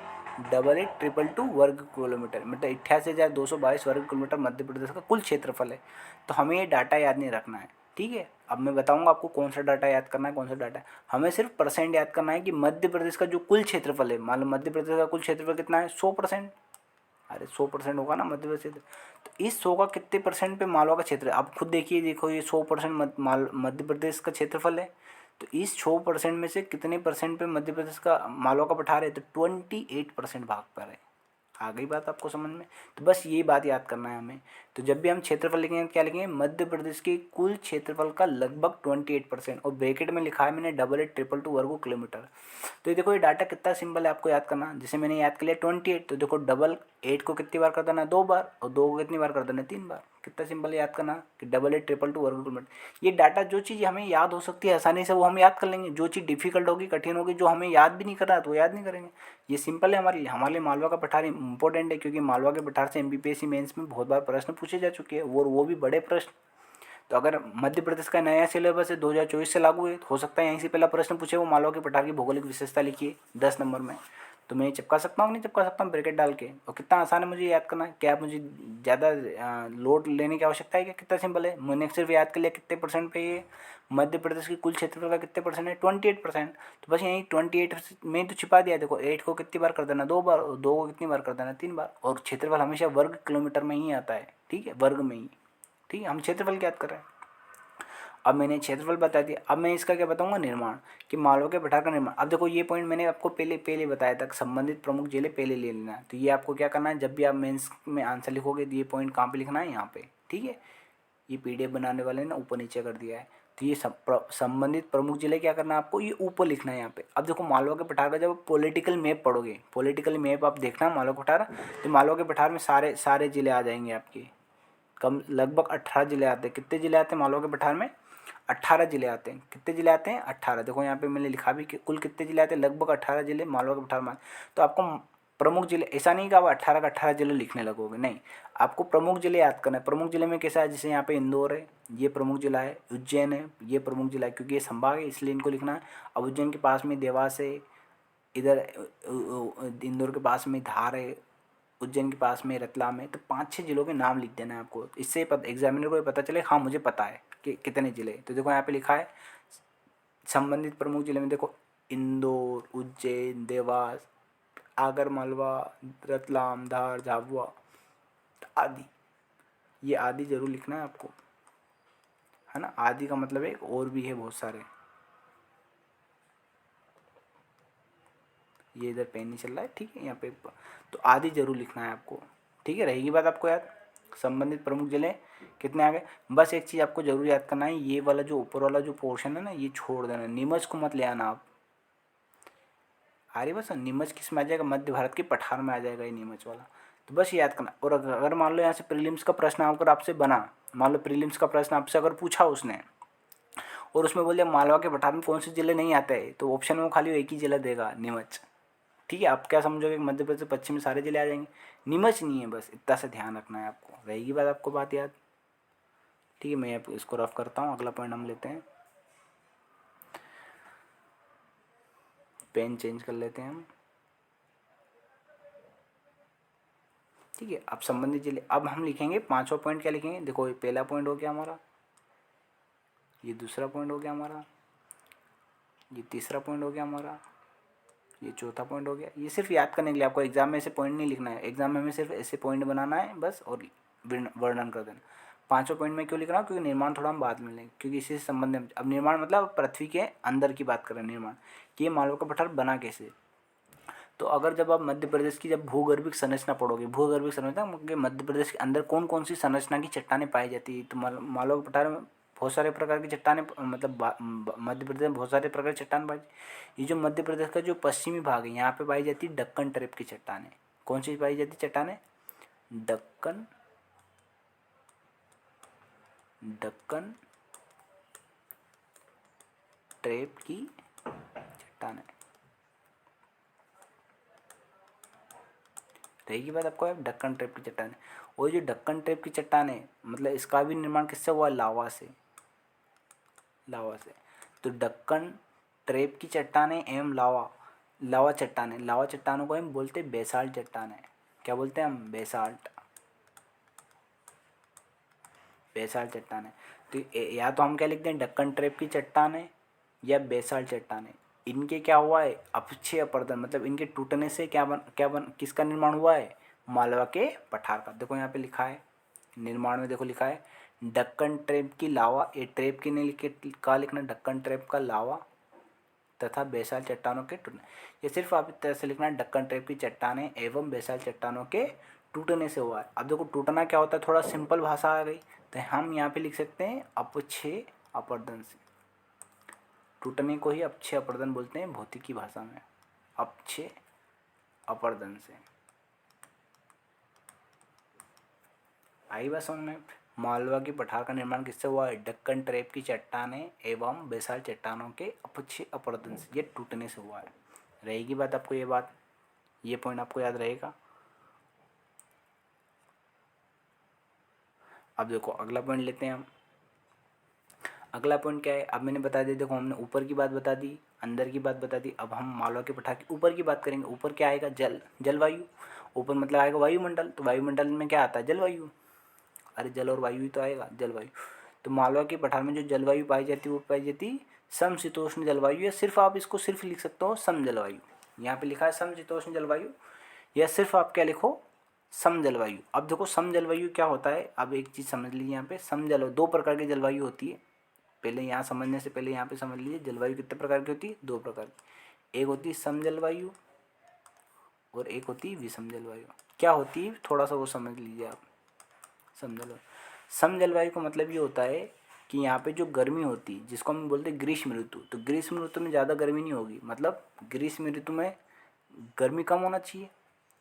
S1: 8822 वर्ग किलोमीटर, मतलब 88,222 वर्ग किलोमीटर मध्य प्रदेश का कुल क्षेत्रफल है। तो हमें ये डाटा याद नहीं रखना है, ठीक है। अब मैं बताऊंगा आपको कौन सा डाटा याद करना है, कौन सा डाटा है। हमें सिर्फ परसेंट याद करना है कि मध्य प्रदेश का जो कुल क्षेत्रफल है, मान लो मध्य प्रदेश का कुल क्षेत्रफल कितना है, 100%। अरे 100% होगा ना मध्य प्रदेश, तो इस 100 का कितने परसेंट पे मालवा का क्षेत्र है। आप खुद देखिए, देखो ये 100% मध्य प्रदेश का क्षेत्रफल है। तो इस 100% में से कितने परसेंट पे मध्य प्रदेश का मालवा का पठार है, तो 28% भाग पर है। आ गई बात आपको समझ में। तो बस ये बात याद करना है हमें। तो जब भी हम क्षेत्रफल लिखेंगे तो क्या लिखेंगे, मध्य प्रदेश के कुल क्षेत्रफल का लगभग 28%, और ब्रैकेट में लिखा है मैंने 8822 वर्ग किलोमीटर। तो ये देखो ये डाटा कितना सिंपल है आपको याद करना। जैसे मैंने याद कर लिया 28, तो देखो 8 को कितनी बार कर देना, 2 बार, और 2 को कितनी बार कर देना, 3 बार। कितना सिंपल है याद करना कि 8822 वर्ग किलोमीटर। ये डाटा जो चीज़ हमें याद हो सकती है आसानी से वो हम याद कर लेंगे, जो चीज़ डिफिकल्ट होगी कठिन होगी जो हमें याद भी नहीं करना तो वो याद नहीं करेंगे। ये सिंपल है हमारे लिए मालवा का पठार इंपॉर्टेंट है, क्योंकि मालवा के पठार से एमपीपीएससी मेंस में बहुत बार प्रश्न पूछे जा चुके हैं, वो भी बड़े प्रश्न। तो अगर मध्य प्रदेश का नया सिलेबस है 2024 से लागू है, तो हो सकता है यहीं से पहला प्रश्न पूछे वो मालवा के पठार की भौगोलिक विशेषता लिखिए 10 नंबर में। तो मैं चिपका सकता हूँ नहीं चिपका सकता हूँ ब्रैकेट डाल के, और कितना आसान है मुझे याद करना। क्या मुझे ज़्यादा लोड लेने की आवश्यकता है क्या, कितना सिंपल है। मैंने सिर्फ याद कर लिया कितने परसेंट पे ये मध्य प्रदेश की कुल क्षेत्रफल का कितने परसेंट है, 28%। तो बस यहीं 28 में तो छिपा दिया। देखो 8 को कितनी बार कर देना, 2 बार, और 2 को कितनी बार कर देना, 3 बार। और क्षेत्रफल हमेशा वर्ग किलोमीटर में ही आता है, ठीक है, वर्ग में ही, ठीक है। हम क्षेत्रफल याद कर रहे हैं। अब मैंने क्षेत्रफल बता दिया, अब मैं इसका क्या बताऊंगा, निर्माण, कि मालवा के पठार का निर्माण। अब देखो ये पॉइंट मैंने आपको पहले बताया था, संबंधित प्रमुख जिले पहले ले लेना है। तो ये आपको क्या करना है, जब भी आप मेंस में आंसर लिखोगे तो ये पॉइंट कहाँ पे लिखना है, यहाँ पे, ठीक है। ये पीडीएफ बनाने वाले ने ऊपर नीचे कर दिया है। तो ये संबंधित प्रमुख जिले क्या करना है आपको, ये ऊपर लिखना है यहाँ पे। अब देखो मालवा के पठार का जब पॉलिटिकल मैप पढ़ोगे, पॉलिटिकल मैप आप देखना मालवा के पठार, तो मालवा के पठार में सारे सारे जिले आ जाएंगे आपके। कम लगभग 18 जिले आते हैं। कितने जिले आते हैं मालवा के पठार में, 18 जिले आते हैं। कितने जिले आते हैं, 18। देखो यहाँ पे मैंने लिखा भी कि कुल कितने जिले आते हैं, लगभग 18 जिले मालवा के पठार में। तो आपको प्रमुख जिले, ऐसा नहीं कि आप 18 का 18 जिले लिखने लगोगे, नहीं, आपको प्रमुख जिले याद करना है। प्रमुख जिले में कैसा है, जैसे यहाँ पे इंदौर है, ये प्रमुख जिला है। उज्जैन है, ये प्रमुख जिला है, क्योंकि ये संभाग है इसलिए इनको लिखना है। अब उज्जैन के पास में देवास है, इधर इंदौर के पास में धार है, उज्जैन के पास में रतलाम है। तो 5-6 जिलों के नाम लिख देना है आपको, इससे एग्जामिनर को पता चले हाँ मुझे पता है कि कितने जिले। तो देखो यहाँ पे लिखा है संबंधित प्रमुख जिले में, देखो इंदौर, उज्जैन, देवास, आगर मालवा, रतलाम, धार, झाबुआ आदि। ये आदि जरूर लिखना है आपको, है ना। आदि का मतलब है और भी है बहुत सारे। ये इधर पेन नहीं चल रहा है, ठीक है। यहाँ पे तो आदि जरूर लिखना है आपको, ठीक है। रहेगी बात आपको याद। संबंधित प्रमुख जिले कितने आ गए। बस एक चीज़ आपको जरूर याद करना है, ये वाला जो ऊपर वाला जो पोर्शन है ना, ये छोड़ देना, नीमच को मत ले आना आप। अरे बस नीमच किस में आ जाएगा, मध्य भारत के पठार में आ जाएगा ये नीमच वाला। तो बस याद करना। और अगर मान लो यहाँ से प्रीलिम्स का प्रश्न अगर आपसे बना, मान लो प्रीलिम्स का प्रश्न आपसे अगर पूछा उसने और उसमें बोल दिया मालवा के पठार में कौन से जिले नहीं आते हैं, तो ऑप्शन में वो खाली एक ही जिला देगा, नीमच। ठीक है, आप क्या समझोगे मध्य प्रदेश पश्चिम में सारे जिले आ जाएंगे, नीमच नहीं है, बस इतना से ध्यान रखना है आपको। रहेगी बात आपको बात याद, ठीक है। मैं इसको रफ करता हूँ, अगला पॉइंट हम लेते हैं। पेन चेंज कर लेते हैं हम, ठीक है। अब संबंधित जिले, अब हम लिखेंगे पांचवा पॉइंट। क्या लिखेंगे, देखो ये पहला पॉइंट हो गया हमारा, ये दूसरा पॉइंट हो गया हमारा, ये तीसरा पॉइंट हो गया हमारा, ये चौथा पॉइंट हो गया। ये सिर्फ याद करने के लिए, आपको एग्जाम में ऐसे पॉइंट नहीं लिखना है, एग्जाम में हमें सिर्फ ऐसे पॉइंट बनाना है बस, और वर्णन कर देना। पांचों पॉइंट में क्यों लिख रहा हूँ, क्योंकि निर्माण थोड़ा हम बाद में लेंगे, क्योंकि इसी से संबंध में। अब निर्माण मतलब पृथ्वी के अंदर की बात करें, निर्माण कि ये मालवा का पठार बना कैसे। तो अगर जब आप मध्य प्रदेश की जब भूगर्भिक संरचना पढ़ोगे, भूगर्भिक संरचना मध्य प्रदेश के अंदर कौन कौन सी संरचना की चट्टानें पाई जाती है, तो मालवा के पठार में बहुत सारे प्रकार की चट्टानें, मतलब मध्य प्रदेश में बहुत सारे प्रकार की चट्टान पाई। ये जो मध्य प्रदेश का जो पश्चिमी भाग है, यहाँ पे पाई जाती है डक्कन ट्रेप की चट्टानें। कौन सी पाई जाती चट्टानें, डक्कन डक्कन ट्रेप की चट्टानें। रहेगी बात आपको, डक्कन ट्रेप की चट्टानें। और जो डक्कन ट्रेप की चट्टानें, मतलब इसका भी निर्माण किससे हुआ, लावा से, लावा से। तो डक्कन ट्रेप की चट्टानें एवं लावा चट्टानें, लावा चट्टानों को हम बोलते हैं बेसाल्ट चट्टानें। क्या बोलते हैं हम, बेसाल्ट, बेसाल्ट चट्टानें। तो या तो हम क्या लिखते हैं, डक्कन ट्रेप की चट्टानें या बेसाल्ट चट्टानें। इनके क्या हुआ है, अपक्षय अपर्दन, मतलब इनके टूटने से क्या बन किसका निर्माण हुआ है, मालवा के पठार का। देखो यहाँ पे लिखा है निर्माण में, देखो लिखा है डक्कन ट्रेप की लावा, ये ट्रेप की नहीं लिखे, का लिखना डक्कन ट्रेप का लावा तथा बेसाल्ट चट्टानों के टूटने। ये सिर्फ आप इस तरह से लिखना है, डक्कन ट्रेप की चट्टानें एवं बेसाल्ट चट्टानों के टूटने से हुआ है। अब देखो टूटना क्या होता है, थोड़ा सिंपल भाषा आ गई, तो हम यहाँ पे लिख सकते हैं अपक्षय अपर्दन से। टूटने को ही अपक्षय अपर्दन बोलते हैं भौतिकी भाषा में, अपक्षय अपर्दन से। आई बात समझ में। मालवा की पठार का निर्माण किससे हुआ है, डक्कन ट्रेप की चट्टानें एवं बेसाल्ट चट्टानों के अपक्षय अपर्दन से, ये टूटने से हुआ है। रहेगी बात आपको ये बात, ये पॉइंट आपको याद रहेगा। अब देखो अगला पॉइंट लेते हैं हम। अगला पॉइंट क्या है, अब मैंने बता दिया, देखो हमने ऊपर की बात बता दी, अंदर की बात बता दी, अब हम मालवा के पठार की ऊपर की बात करेंगे। ऊपर क्या आएगा, जलवायु। ऊपर मतलब आएगा वायुमंडल, तो वायुमंडल में क्या आता है, जलवायु। अरे जल और वायु ही तो आएगा, जलवायु। तो मालवा के पठार में जो जलवायु पाई जाती है वो पाई जाती समशीतोष्ण जलवायु, या सिर्फ आप इसको सिर्फ लिख सकते हो सम जलवायु। यहाँ पे लिखा है समशीतोष्ण जलवायु, या सिर्फ आप क्या लिखो, सम जलवायु। अब देखो सम जलवायु क्या होता है, अब एक चीज़ समझ लीजिए, यहाँ पे सम जल दो प्रकार की जलवायु होती है। पहले यहाँ समझने से पहले यहाँ पे समझ लीजिए जलवायु कितने प्रकार की होती है, दो प्रकार की। एक होती है सम जलवायु और एक होती है विषम जलवायु। क्या होती है थोड़ा सा वो समझ लीजिए आप। सम जलवायु, सम जलवायु का मतलब ये होता है कि यहाँ पे जो गर्मी होती है जिसको हम बोलते हैं ग्रीष्म ऋतु, तो ग्रीष्म ऋतु में ज़्यादा गर्मी नहीं होगी, मतलब ग्रीष्म ऋतु में गर्मी कम होना चाहिए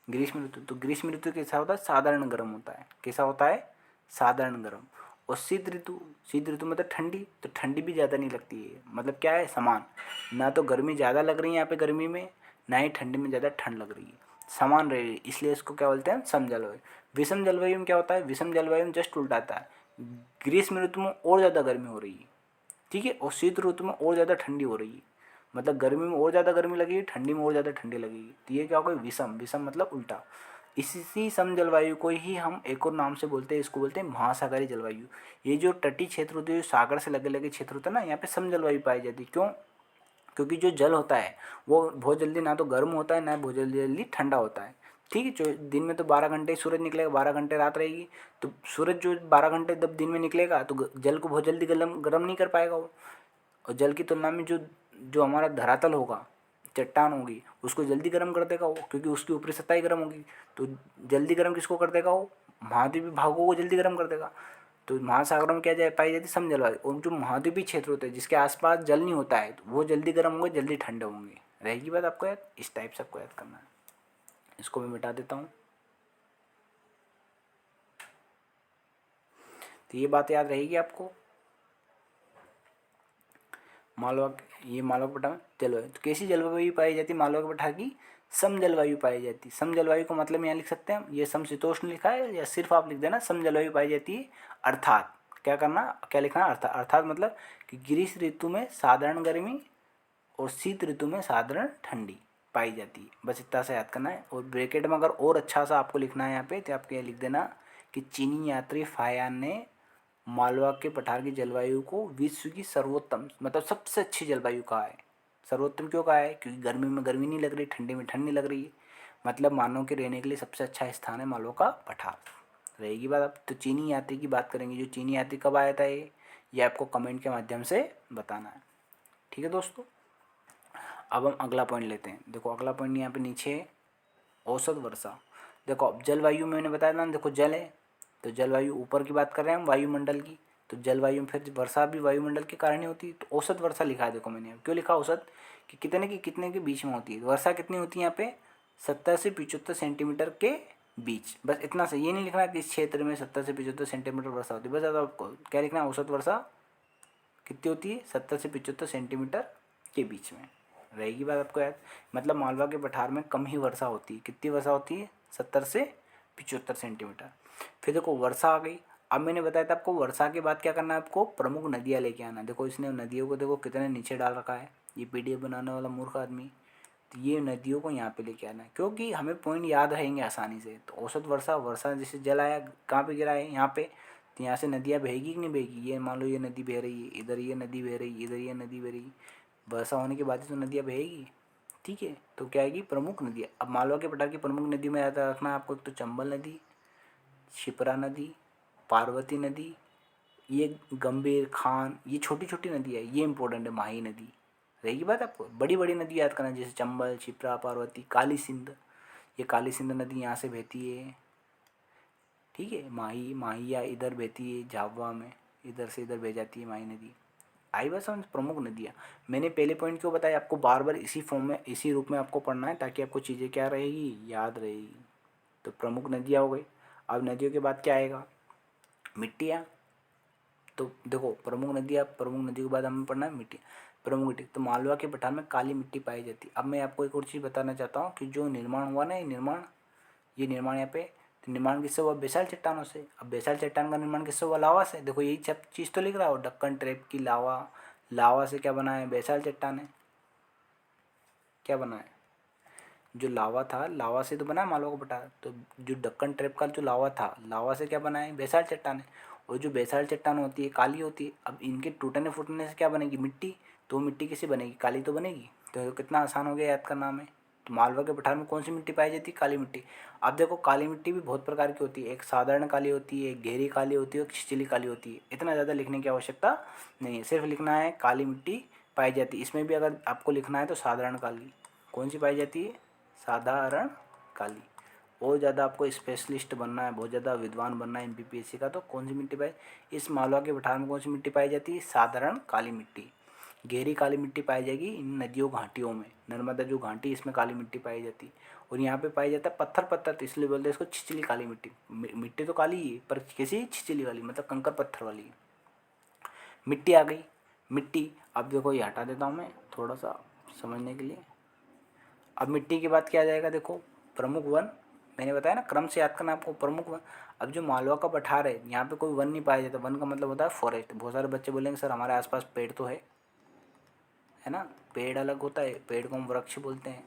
S1: ग्रीष्म ऋतु। तो ग्रीष्म ऋतु कैसा होता है, साधारण गर्म होता है। कैसा होता है, साधारण गर्म। और शीत ऋतु मतलब ठंडी, तो ठंडी भी ज़्यादा नहीं लगती है, मतलब क्या है, समान। ना तो गर्मी ज़्यादा लग रही है यहाँ पे गर्मी में, ना ही ठंडी में ज़्यादा ठंड लग रही है, समान रह रही है, इसलिए इसको क्या बोलते हैं, सम जलवायु। विषम जलवायु में क्या होता है, विषम जलवायु में जस्ट उल्टा आता है, ग्रीष्म ऋतु में और ज़्यादा गर्मी हो रही है, ठीक है, और शीत ऋतु में और ज़्यादा ठंडी हो रही है, मतलब गर्मी में और ज़्यादा गर्मी लगेगी, ठंडी में और ज़्यादा ठंडी लगेगी। तो ये क्या होगा, विषम, विषम मतलब उल्टा। इसी सम जलवायु को ही हम एक और नाम से बोलते हैं, इसको बोलते हैं महासागरीय जलवायु। ये जो तटीय क्षेत्र होते हैं, जो सागर से लगे लगे क्षेत्र होता है ना, यहाँ पे सम जलवायु पाई जाती है। क्यों, क्योंकि जो जल होता है वो बहुत जल्दी ना तो गर्म होता है ना बहुत जल्दी ठंडा होता है, ठीक है। जो दिन में तो 12 घंटे सूरज निकलेगा, 12 घंटे रात रहेगी, तो सूरज जो 12 घंटे जब दिन में निकलेगा तो जल को बहुत जल्दी गर्म नहीं कर पाएगा वो। और जल की तुलना में जो जो हमारा धरातल होगा, चट्टान होगी उसको जल्दी गर्म कर देगा वो, क्योंकि उसकी ऊपरी सतह ही गर्म होगी। तो जल्दी गर्म किसको कर देगा वो, महाद्वीपीय भागों को जल्दी गर्म कर देगा। तो महासागरों में क्या पाई जाती है, सम जलवायु। और जो महाद्वीपीय क्षेत्र होते हैं जिसके आसपास जल नहीं होता है, तो वो जल्दी गर्म होंगे, जल्दी ठंडे होंगे। रहेगी बात आपको याद, इस टाइप से आपको याद करना है। इसको मैं मिटा देता हूँ। तो ये बात याद रहेगी आपको। मालवा, ये मालवा के पठार में जलवायु, तो कैसी जलवायु पाई जाती है मालवा के पठार की, सम जलवायु पाई जाती है। सम जलवायु का मतलब यहाँ लिख सकते हैं, ये समशीतोष्ण लिखा है या सिर्फ आप लिख देना सम जलवायु पाई जाती है। अर्थात क्या करना, क्या लिखना, अर्थात मतलब कि ग्रीष्म ऋतु में साधारण गर्मी और शीत ऋतु में साधारण ठंडी पाई जाती है। बस इतना सा याद करना है। और ब्रैकेट में अगर और अच्छा सा आपको लिखना है यहाँ पे, तो आपको ये लिख देना कि चीनी यात्री फायान ने मालवा के पठार की जलवायु को विश्व की सर्वोत्तम, मतलब सबसे अच्छी जलवायु कहा है। सर्वोत्तम क्यों कहा है, क्योंकि गर्मी में गर्मी नहीं लग रही, ठंडी में ठंड नहीं लग रही है। मतलब मानव के रहने के लिए सबसे अच्छा स्थान है मालवा का पठार। रहेगी बात। अब तो चीनी यात्री की बात करेंगे। जो चीनी यात्री कब आया था ये आपको कमेंट के माध्यम से बताना है। ठीक है दोस्तों, अब हम अगला पॉइंट लेते हैं। देखो अगला पॉइंट यहाँ पे नीचे है, औसत वर्षा। देखो अब जलवायु में मैंने बताया था ना, देखो जल है तो जलवायु ऊपर की बात कर रहे हैं हम, वायुमंडल की। तो जलवायु में फिर वर्षा भी वायुमंडल के कारण ही होती है। तो औसत वर्षा लिखा है, देखो मैंने क्यों लिखा औसत, कि कितने के बीच में होती है। वर्षा कितनी होती है यहाँ पे, 70 से 75 सेंटीमीटर के बीच। बस इतना से, ये नहीं लिखना कि इस क्षेत्र में 70 से 75 सेंटीमीटर वर्षा होती है। बस आपको क्या लिखना है, औसत वर्षा कितनी होती है, 70 से 75 सेंटीमीटर के बीच में। रहेगी बात आपको याद। मतलब मालवा के पठार में कम ही वर्षा होती है। कितनी वर्षा होती है, 70 से 75 सेंटीमीटर। फिर देखो वर्षा आ गई। अब मैंने बताया था आपको वर्षा के बाद क्या करना है, आपको प्रमुख नदियाँ लेके आना। देखो इसने नदियों को देखो कितने नीचे डाल रखा है, ये पीडीएफ बनाने वाला मूर्ख आदमी। तो ये नदियों को यहाँ पे लेके आना है, क्योंकि हमें पॉइंट याद रहेंगे आसानी से। तो औसत वर्षा, वर्षा जैसे जल आया कहाँ पे गिरा है, यहाँ पे। तो यहाँ से नदियाँ बहेगी कि नहीं बहेगी, ये मान लो ये नदी बह रही है, इधर ये नदी बह रही है, इधर ये नदी बह रही है। वर्षा होने के बाद ही तो नदियाँ बहेगी। ठीक है, तो क्या आएगी, प्रमुख नदियाँ। अब मालवा के पठार की प्रमुख नदी में याद रखना है आपको, एक तो चंबल नदी, शिप्रा नदी, पार्वती नदी, ये गंभीर, खान, ये छोटी छोटी नदी है, ये इंपॉर्टेंट है। माही नदी। रहेगी बात आपको। बड़ी बड़ी नदी याद करना, जैसे चंबल, शिप्रा, पार्वती, काली सिंध। ये काली सिंध नदी यहाँ से बहती है। ठीक है, माहिया इधर बहती है झाबुआ में, इधर से इधर बह जाती है माही नदी। आई बात समझ। प्रमुख नदियाँ मैंने पहले पॉइंट क्यों बताया आपको, बार बार इसी फॉर्म में इसी रूप में आपको पढ़ना है, ताकि आपको चीज़ें क्या रहेगी, याद रहेगी। तो प्रमुख नदियाँ हो गई। अब नदियों के बाद क्या आएगा, मिट्टियाँ। तो देखो प्रमुख नदियाँ, प्रमुख नदियों के बाद हमें पढ़ना है मिट्टी। प्रमुख मिट्टी, तो मालवा के पठार में काली मिट्टी पाई जाती है। अब मैं आपको एक और चीज़ बताना चाहता हूँ कि जो निर्माण हुआ ना, ये निर्माण यहाँ पे, तो निर्माण किससे हुआ, बेसाल चट्टानों से। अब बेसाल चट्टान का निर्माण किससे हुआ, लावा से। देखो यही सब चीज़ तो लिख रहा हो, डक्कन ट्रैप की लावा, लावा से क्या बना है, बेसाल चट्टान है। क्या बना है, जो लावा था, लावा से तो बना है मालवा का पठार। तो जो डक्कन ट्रैप का जो लावा था, लावा से क्या बना है, बेसाल चट्टान है। और जो बेसाल चट्टान होती है काली होती है। अब इनके टूटने फूटने से क्या बनेगी, मिट्टी। तो मिट्टी किससे बनेगी, काली तो बनेगी। तो कितना आसान हो गया याद करना हमें। तो मालवा के पठार में कौन सी मिट्टी पाई जाती है, काली मिट्टी। अब देखो काली मिट्टी भी बहुत प्रकार की होती है, एक साधारण काली होती है, एक गहरी काली होती है, एक छिछली काली होती है। इतना ज़्यादा लिखने की आवश्यकता नहीं है, सिर्फ लिखना है काली मिट्टी पाई जाती है। इसमें भी अगर आपको लिखना है तो साधारण काली कौन सी पाई जाती है, साधारण काली। बहुत ज़्यादा आपको स्पेशलिस्ट बनना है, बहुत ज़्यादा विद्वान बनना है एमपीपीएससी का, तो कौन सी मिट्टी पाई, इस मालवा के पठार में कौन सी मिट्टी पाई जाती है, साधारण काली मिट्टी। गहरी काली मिट्टी पाई जाएगी इन नदियों घाटियों में, नर्मदा जो घाटी इसमें काली मिट्टी पाई जाती है। और यहाँ पे पाई जाता है पत्थर पत्थर, तो इसलिए बोलते हैं इसको छिछली काली मिट्टी। मिट्टी तो काली ही है पर कैसी, छिछली वाली, मतलब कंकर पत्थर वाली मिट्टी आ गई। मिट्टी, अब देखो ये हटा देता हूँ मैं थोड़ा सा समझने के लिए। अब मिट्टी के बाद क्या आ जाएगा, देखो प्रमुख वन। मैंने बताया ना क्रम से याद करना आपको, प्रमुख वन। अब जो मालवा का पठार है यहाँ पे कोई वन नहीं पाया जाता। वन का मतलब होता है फॉरेस्ट। बहुत सारे बच्चे बोलेंगे सर हमारे आसपास पेड़ तो है ना। पेड़ अलग होता है, पेड़ को हम वृक्ष बोलते हैं,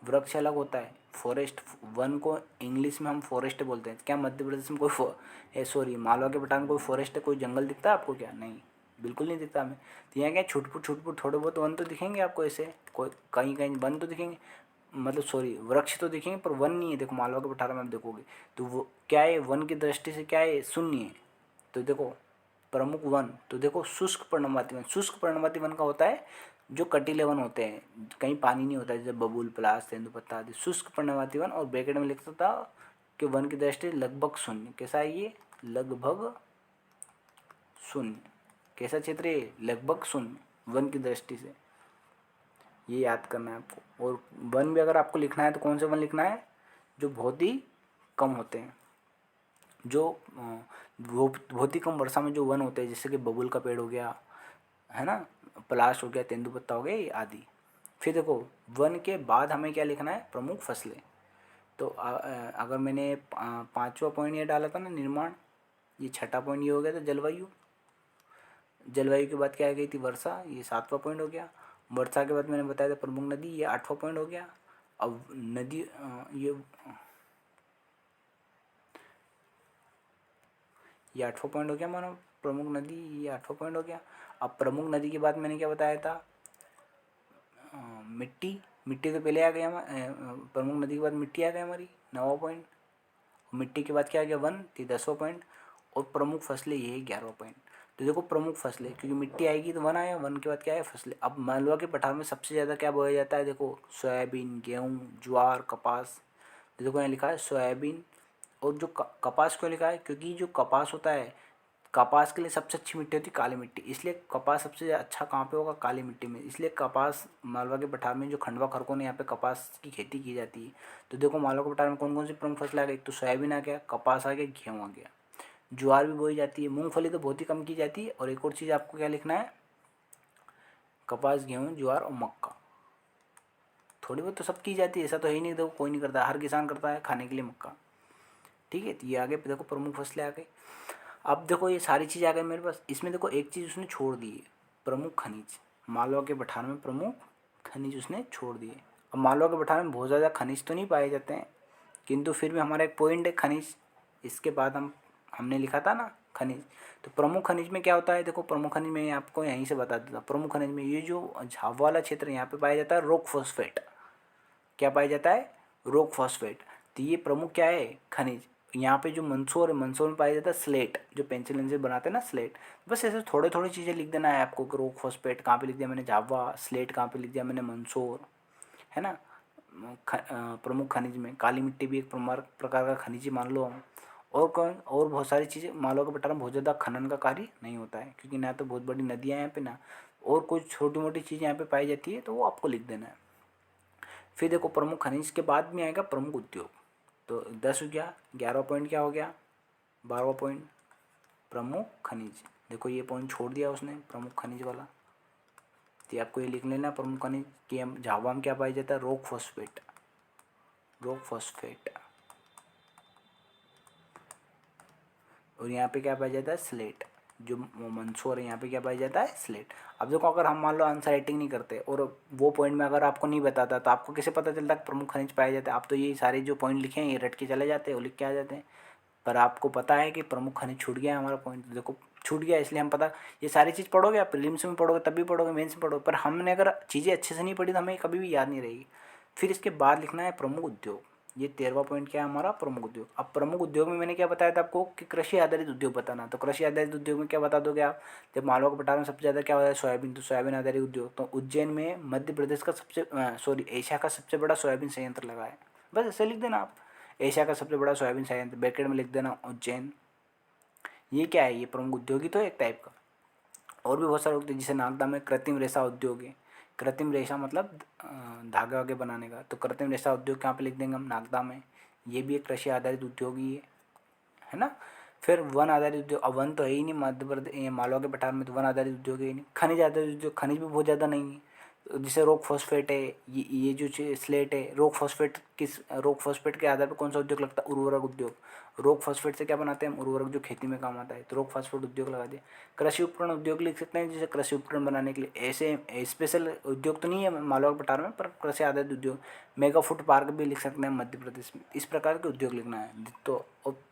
S1: वृक्ष अलग होता है। फॉरेस्ट, वन को इंग्लिश में हम फॉरेस्ट बोलते हैं। क्या मध्य प्रदेश में कोई सॉरी मालवा के पठार में कोई फॉरेस्ट, कोई जंगल दिखता है आपको क्या, नहीं, बिल्कुल नहीं दिखता हमें। तो यहाँ क्या छुटपुट थोड़े बहुत वन तो दिखेंगे आपको, ऐसे कोई कहीं कहीं वन तो दिखेंगे, मतलब सॉरी वृक्ष तो दिखेंगे पर वन नहीं है। देखो मालवा के पठार में आप देखोगे तो वो क्या है, वन की दृष्टि से क्या है, शून्य है। तो देखो प्रमुख वन, तो देखो शुष्क पर्णपाती वन। शुष्क पर्णपाती वन का होता है जो कटीले वन होते हैं, कहीं पानी नहीं होता, जैसे बबूल, पलाश, तेंदुपत्ता आदि। शुष्क पर्णपाती वन, और ब्रैकेट में लिखता था कि वन की दृष्टि लगभग शून्य। कैसा है ये? लगभग शून्य। कैसा क्षेत्र है? लगभग शून्य वन की दृष्टि से। ये याद करना है आपको। और वन भी अगर आपको लिखना है तो कौन से वन लिखना है? जो बहुत ही कम होते हैं, जो बहुत ही कम वर्षा में जो वन होते हैं, जैसे कि बबूल का पेड़ हो गया, है ना, पलाश हो गया, तेंदुपत्ता हो गया, ये आदि। फिर देखो, वन के बाद हमें क्या लिखना है? प्रमुख फसलें। तो अगर मैंने पांचवा पॉइंट ये डाला था ना, निर्माण, ये छठा पॉइंट ये हो गया था जलवायु। जलवायु के बाद क्या आ गई थी? वर्षा, ये सातवां पॉइंट हो गया। वर्षा के बाद मैंने बताया था प्रमुख नदी, ये आठवां पॉइंट हो गया। अब नदी ये आठवां पॉइंट हो गया मानो, प्रमुख नदी, ये आठवां पॉइंट हो गया। अब प्रमुख नदी के बाद मैंने क्या बताया था? मिट्टी। मिट्टी तो पहले आ गया, प्रमुख नदी के बाद मिट्टी आ गई हमारी, नौवां पॉइंट। मिट्टी के बाद क्या आ गया? वन, ये 10वां पॉइंट। और प्रमुख फसलें, ये है 11वां पॉइंट। तो देखो, प्रमुख फसलें, क्योंकि मिट्टी आएगी तो वन आया, वन के बाद क्या है? फसलें। अब मालवा के पठार में सबसे ज़्यादा क्या बोया जाता है? देखो, सोयाबीन, गेहूँ, ज्वार, कपास। तो देखो यहाँ लिखा है सोयाबीन। और जो कपास क्यों लिखा है? क्योंकि जो कपास होता है, कपास के लिए सबसे अच्छी मिट्टी होती है काली मिट्टी, इसलिए कपास सबसे अच्छा कहाँ पे होगा? काली मिट्टी में। इसलिए कपास, मालवा के पठार में जो खंडवा खरगोन, यहाँ पे कपास की खेती की जाती है। तो देखो, मालवा के पठार में कौन कौन सी प्रमुख फसल आ गई? एक तो सोयाबीन आ गया, कपास आ गया, गेहूँ आ गया, ज्वार भी बोई जाती है, मूंगफली तो बहुत ही कम की जाती है। और एक और चीज़ आपको क्या लिखना है? कपास, गेहूँ, ज्वार और मक्का। थोड़ी बहुत तो सब की जाती है, ऐसा तो है ही नहीं देखो कोई नहीं करता, हर किसान करता है खाने के लिए मक्का। ठीक है, तो ये आगे देखो प्रमुख फसलें आ गई। अब देखो ये सारी चीज़ आ गई मेरे पास। इसमें देखो एक चीज़ उसने छोड़ दी है, प्रमुख खनिज। मालवा के पठार में प्रमुख खनिज उसने छोड़ दिए। अब मालवा के पठार में बहुत ज़्यादा खनिज तो नहीं पाए जाते हैं, किंतु फिर भी हमारा एक पॉइंट है खनिज। इसके बाद हमने लिखा था ना खनिज। तो प्रमुख खनिज में क्या होता है? देखो, प्रमुख खनिज में आपको यहीं से बता देता। प्रमुख खनिज में ये जो झावा वाला क्षेत्र यहाँ पे पाया जाता है, रॉक फॉस्फेट। क्या पाया जाता है? Rock phosphate. तो ये प्रमुख क्या है? खनिज। यहाँ पे जो मंदसौर है, मंदसौर में पाया जाता है स्लेट, जो पेंसिल से बनाते हैं ना, स्लेट। बस ऐसे थोड़े थोड़ी चीज़ें लिख देना है आपको कि रॉक फॉस्फेट कहाँ पे लिख दिया मैंने? झावा। स्लेट कहाँ पे लिख दिया मैंने? मंदसौर, है ना। प्रमुख खनिज में काली मिट्टी भी एक प्रकार का खनिज ही मान लो हम। और कौन? और बहुत सारी चीज़ें। मालवा के पठार में बहुत ज़्यादा खनन का कार्य नहीं होता है, क्योंकि ना तो बहुत बड़ी नदियाँ हैं यहाँ पे, ना और कुछ छोटी मोटी चीज़ें यहाँ पे पाई जाती है, तो वो आपको लिख देना है। फिर देखो, प्रमुख खनिज के बाद में आएगा प्रमुख उद्योग। तो 10 हो गया, 11वां पॉइंट क्या हो गया? 12वां पॉइंट प्रमुख खनिज। देखो ये पॉइंट छोड़ दिया उसने, प्रमुख खनिज वाला। तो आपको ये लिख लेना प्रमुख खनिज कि हम झावा में क्या पाया जाता है? Rock phosphate. Rock phosphate. और यहाँ पे क्या पाया जाता है? स्लेट। जो मंदसौर है, यहाँ पे क्या पाया जाता है? स्लेट। अब देखो, अगर हम मान लो आंसर राइटिंग नहीं करते और वो पॉइंट में अगर आपको नहीं बताता, तो आपको कैसे पता चलता है प्रमुख खनिज पाए जाते हैं? आप तो ये सारे जो पॉइंट लिखे हैं ये रट के चले जाते हैं और लिख के आ जाते हैं। पर आपको पता है कि प्रमुख खनिज छूट गया है हमारा पॉइंट। देखो छूट गया, इसलिए हम पता, ये सारी चीज़ पढ़ोगे आप, प्रीलिम्स में पढ़ोगे तब भी पढ़ोगे, मेंस में पढ़ोगे, पर हमने अगर चीज़ें अच्छे से नहीं पढ़ी तो हमें कभी भी याद नहीं रहेगी। फिर इसके बाद लिखना है प्रमुख उद्योग। ये 13वां पॉइंट क्या है हमारा? प्रमुख उद्योग। अब प्रमुख उद्योग में मैंने क्या बताया था आपको कि कृषि आधारित उद्योग बताना। तो कृषि आधारित उद्योग में क्या बता दोगे आप? जब मालवा के पठार में सबसे ज़्यादा क्या होता है? सोयाबीन। तो सोयाबीन आधारित उद्योग, तो उज्जैन में मध्य प्रदेश का एशिया का सबसे बड़ा सोयाबीन संयंत्र लगा है। बस ऐसे लिख देना आप, एशिया का सबसे बड़ा सोयाबीन संयंत्र, ब्रैकेट में लिख देना उज्जैन। ये क्या है? ये प्रमुख उद्योग ही तो एक टाइप का। और भी बहुत सारे उद्योग, जैसे नागदा में कृत्रिम रेशा उद्योग है। कृत्रिम रेशा मतलब धागे वागे बनाने का। तो कृत्रिम रेशा उद्योग कहाँ पे लिख देंगे हम? नागदा में। ये भी एक कृषि आधारित उद्योग ही है ना। फिर वन आधारित उद्योग, अब वन तो है ही नहीं मध्य प्रदेश, ये मालवा के पठार में, तो वन आधारित उद्योग है ही नहीं। खनिज आधारित उद्योग, खनिज भी बहुत ज़्यादा नहीं है। तो जैसे रॉक फॉस्फेट है, ये जो स्लेट है, रॉक फॉस्फेट रॉक फॉस्फेट के आधार पर कौन सा उद्योग लगता है? उर्वरक उद्योग। रॉक फॉस्फेट से क्या बनाते हैं हम? उर्वरक, जो खेती में काम आता है, तो रॉक फॉस्फेट उद्योग लगा दिया। कृषि उपकरण उद्योग लिख सकते हैं, जैसे कृषि उपकरण बनाने के लिए। ऐसे स्पेशल उद्योग तो नहीं है मालवा के पठार में, पर कृषि आधारित उद्योग। मेगा फूड पार्क भी लिख सकते हैं मध्य प्रदेश में। इस प्रकार के उद्योग लिखना है। तो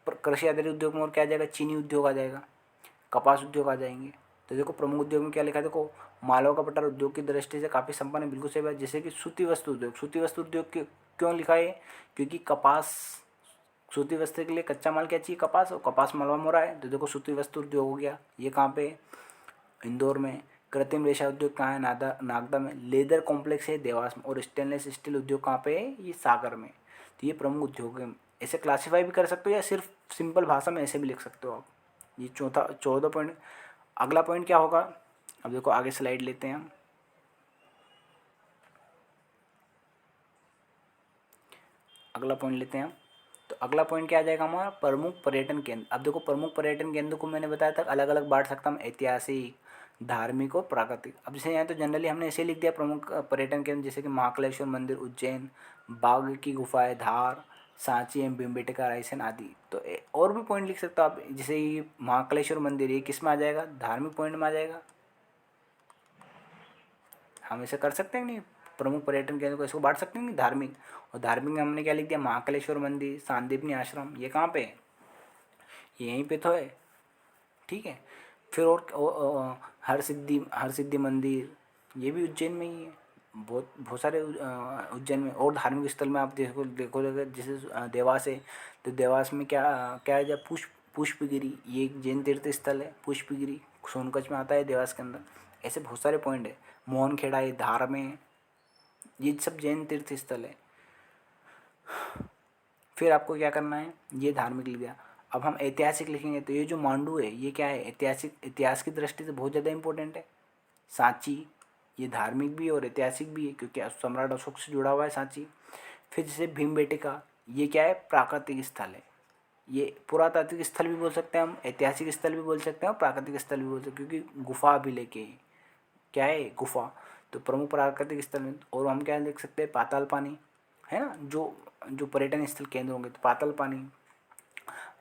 S1: कृषि आधारित उद्योग में और क्या आ जाएगा? चीनी उद्योग आ जाएगा, कपास उद्योग आ जाएंगे। तो देखो प्रमुख उद्योग में क्या लिखा है? देखो, मालवा का पठार उद्योग की दृष्टि से काफ़ी संपन्न है, बिल्कुल सही बात। जैसे कि सूती वस्त्र उद्योग। सूती वस्त्र उद्योग क्यों लिखा है? क्योंकि कपास, सूती वस्त्र के लिए कच्चा माल क्या चाहिए? कपास, और कपास मालवा में हो रहा है, तो देखो सूती वस्त्र उद्योग हो गया। ये कहाँ पे? इंदौर में। कृत्रिम रेशा उद्योग कहाँ है? नागदा में। लेदर कॉम्प्लेक्स है देवास में। और स्टेनलेस स्टील उद्योग कहाँ पे है? ये सागर में। तो ये प्रमुख उद्योग है। ऐसे क्लासीफाई भी कर सकते हो या सिर्फ सिंपल भाषा में ऐसे भी लिख सकते हो आप। ये चौथा 14 पॉइंट। अगला पॉइंट क्या होगा? अब देखो आगे स्लाइड लेते हैं हम। अगला पॉइंट लेते हैं हम। तो अगला पॉइंट क्या आ जाएगा हमारा? प्रमुख पर्यटन केंद्र। अब देखो प्रमुख पर्यटन केंद्र को मैंने बताया था अलग अलग बांट सकता हूँ, ऐतिहासिक, धार्मिक और प्राकृतिक। अब जैसे यहाँ तो जनरली हमने ऐसे लिख दिया प्रमुख पर्यटन केंद्र, जैसे कि महाकालेश्वर मंदिर उज्जैन, बाघ की गुफाएं धार, सांची एवं भीमबेटका रायसेन आदि। तो और भी पॉइंट लिख सकते हो आप, जैसे ये महाकालेश्वर मंदिर, ये किस में आ जाएगा? धार्मिक पॉइंट में आ जाएगा। हम ऐसे कर सकते हैं नहीं? प्रमुख पर्यटन केंद्र को इसको बांट सकते हैं नहीं? धार्मिक। और धार्मिक में हमने क्या लिख दिया? महाकालेश्वर मंदिर, सांदीपनी आश्रम, ये कहाँ पे है? ये यहीं पे तो है। ठीक है। फिर और हर सिद्धि मंदिर, ये भी उज्जैन में ही है। बहुत बहुत सारे उज्जैन में। और धार्मिक स्थल में आप देखो जैसे देवास है। तो देवास में क्या क्या है? जब पुष्पगिरी, ये एक जैन तीर्थ स्थल है। पुष्पगिरी सोनकच्छ में आता है देवास के अंदर। ऐसे बहुत सारे पॉइंट है। मोहनखेड़ा ये धार में है। ये सब जैन तीर्थ स्थल है। फिर आपको क्या करना है? ये धार्मिक लिख दिया। अब हम ऐतिहासिक लिखेंगे तो ये जो मांडू है ये क्या है? ऐतिहासिक, इतिहास की दृष्टि से बहुत ज़्यादा इंपॉर्टेंट है। सांची, ये धार्मिक भी है और ऐतिहासिक भी है क्योंकि सम्राट अशोक से जुड़ा हुआ है सांची। फिर जैसे भीमबेटका, ये क्या है? प्राकृतिक स्थल है। ये पुरातात्विक स्थल भी बोल सकते हैं हम, ऐतिहासिक स्थल भी बोल सकते हैं और प्राकृतिक स्थल भी बोल सकते हैं क्योंकि गुफा भी लेके क्या है? गुफा। तो प्रमुख प्राकृतिक स्थल में। और हम क्या लिख सकते हैं? पाताल पानी, है ना? जो जो पर्यटन स्थल केंद्र होंगे तो पाताल पानी।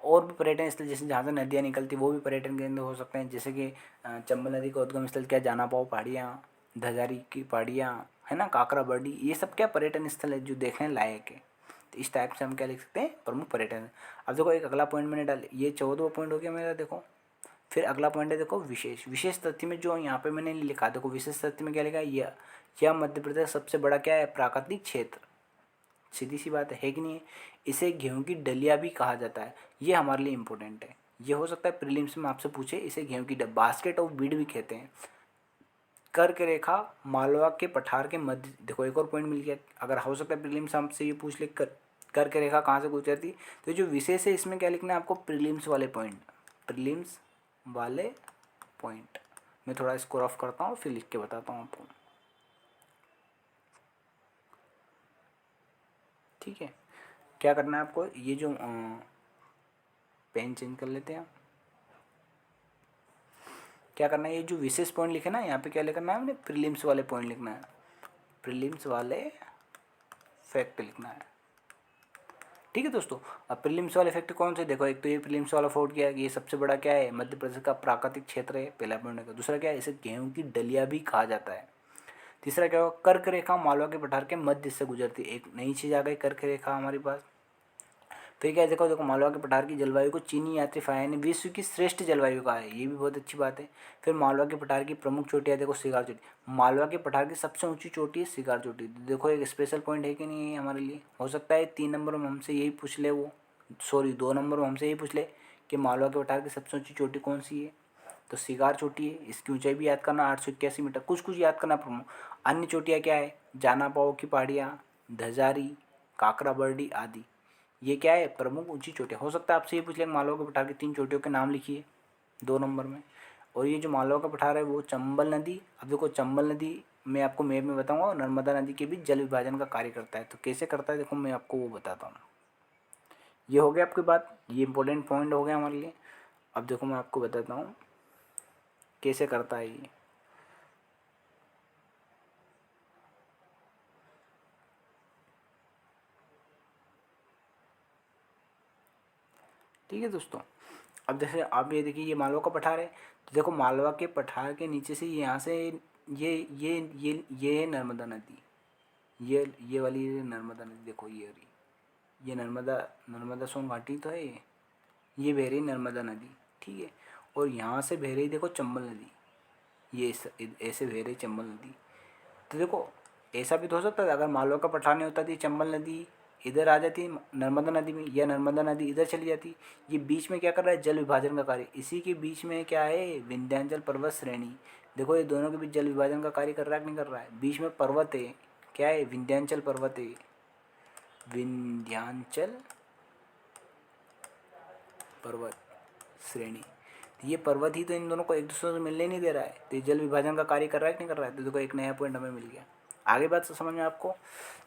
S1: और भी पर्यटन स्थल जैसे जहाँ से नदियाँ निकलती वो भी पर्यटन केंद्र हो सकते हैं, जैसे कि चंबल नदी का उद्गम स्थल क्या? जाना पाओ पहाड़ियाँ, धजारी की पहाड़ियाँ, है ना? काकरा बर्डी, ये सब क्या पर्यटन स्थल है जो देखने लायक है। तो इस टाइप से हम क्या लिख सकते हैं? प्रमुख पर्यटन। अब देखो एक अगला पॉइंट मैंने डाल, ये 14वां पॉइंट हो गया मेरा। देखो फिर अगला पॉइंट है, देखो विशेष। विशेष तथ्य में जो यहाँ पे मैंने लिखा, देखो विशेष तथ्य में क्या लिखा है? यह मध्य प्रदेश सबसे बड़ा क्या है? प्राकृतिक क्षेत्र। सीधी सी बात है कि नहीं? इसे गेहूं की डलिया भी कहा जाता है। ये हमारे लिए इंपॉर्टेंट है। ये हो सकता है प्रीलिम्स में आपसे पूछे, इसे गेहूं की बास्केट ऑफ बीड भी कहते हैं। कर्क रेखा मालवा के पठार के मध्य। देखो एक और पॉइंट मिल गया। अगर हो सकता है प्रीलिम्स हमसे ये पूछ ले कर्क रेखा कहाँ से गुजरती, तो जो विशेष है इसमें क्या लिखना है आपको? प्रीलिम्स वाले पॉइंट। प्रीलिम्स वाले पॉइंट। मैं थोड़ा इसको रफ करता हूँ फिर लिख के बताता हूँ आपको। ठीक है। क्या करना है आपको? ये जो पेन चेंज कर लेते हैं। क्या करना है? ये जो विशेष पॉइंट लिखे ना यहाँ पे, क्या लिखना है हमने? प्रीलिम्स वाले पॉइंट लिखना है। प्रीलिम्स वाले फैक्ट लिखना है। ठीक है दोस्तों। अब प्रीलिम्स वाले फैक्ट कौन से? देखो एक तो ये प्रीलिम्स वाला फोर्ट किया, ये सबसे बड़ा क्या है? मध्य प्रदेश का प्राकृतिक क्षेत्र है, पहला पॉइंट का। दूसरा क्या है? इसे गेहूं की डलिया भी कहा जाता है। तीसरा क्या होगा? कर्क रेखा मालवा के पठार के मध्य से गुजरती है। एक नई चीज आ गई, कर्क रेखा हमारे पास। फिर क्या है? देखो देखो मालवा के पठार की जलवायु को चीनी यात्री फाया ने विश्व की श्रेष्ठ जलवायु कहा है। ये भी बहुत अच्छी बात है। फिर मालवा के पठार की प्रमुख चोटियाँ, देखो शिकार चोटी। मालवा के पठार की सबसे ऊंची चोटी है शिकार चोटी। देखो एक स्पेशल पॉइंट है कि नहीं है हमारे लिए? हो सकता है 3 नंबर में हमसे यही पूछ ले, वो सॉरी 2 नंबर में हमसे यही पूछ ले कि मालवा के पठार की सबसे ऊंची चोटी कौन सी है? तो शिकार चोटी है। इसकी ऊंचाई भी याद करना 881 मीटर। कुछ कुछ याद करना प्रमुख। अन्य चोटियाँ क्या है? जाना पाओ की पहाड़ियाँ, धजारी, काकरा बर्डी आदि। ये क्या है? प्रमुख ऊंची चोटियाँ। हो सकता है आपसे ये पूछ लें मालवा के पठार की 3 चोटियों के नाम लिखिए 2 नंबर में। और ये जो मालवा का पठार है वो चंबल नदी, अब देखो चंबल नदी मैं आपको मैप में बताऊंगा, और नर्मदा नदी के बीच जल विभाजन का कार्य करता है। तो कैसे करता है देखो मैं आपको वो बताता हूँ। ये हो गया आपकी बात, ये इंपॉर्टेंट पॉइंट हो गया हमारे लिए। अब देखो मैं आपको बताता हूँ कैसे करता है ये। ठीक है दोस्तों। अब जैसे आप ये देखिए, ये मालवा का पठार है। तो देखो मालवा के पठार के नीचे से यहाँ से ये है नर्मदा नदी। ये वाली नर्मदा नदी, देखो ये रही। ये नर्मदा नर्मदा सोन घाटी तो है ये बह रही नर्मदा नदी। ठीक है। और यहाँ से बह रही देखो चंबल नदी। ये ऐसे बह रही चंबल नदी। तो देखो ऐसा भी तो हो सकता है अगर मालवा का पठार नहीं होता तो ये चंबल नदी इधर आ जाती नर्मदा नदी में, या नर्मदा नदी इधर चली जाती। ये बीच में क्या कर रहा है? जल विभाजन का कार्य। इसी के बीच में क्या है? विंध्याचल पर्वत श्रेणी। देखो ये दोनों के बीच जल विभाजन का कार्य कर रहा है कि नहीं कर रहा है। बीच में पर्वत है, क्या है, विंध्याचल पर्वत है, विंध्याचल पर्वत श्रेणी। ये पर्वत ही तो इन दोनों को एक दूसरे से मिलने नहीं दे रहा है, तो ये जल विभाजन का कार्य कर रहा है कि नहीं कर रहा है। तो देखो एक नया पॉइंट हमें मिल गया। आगे बात तो समझ में आपको।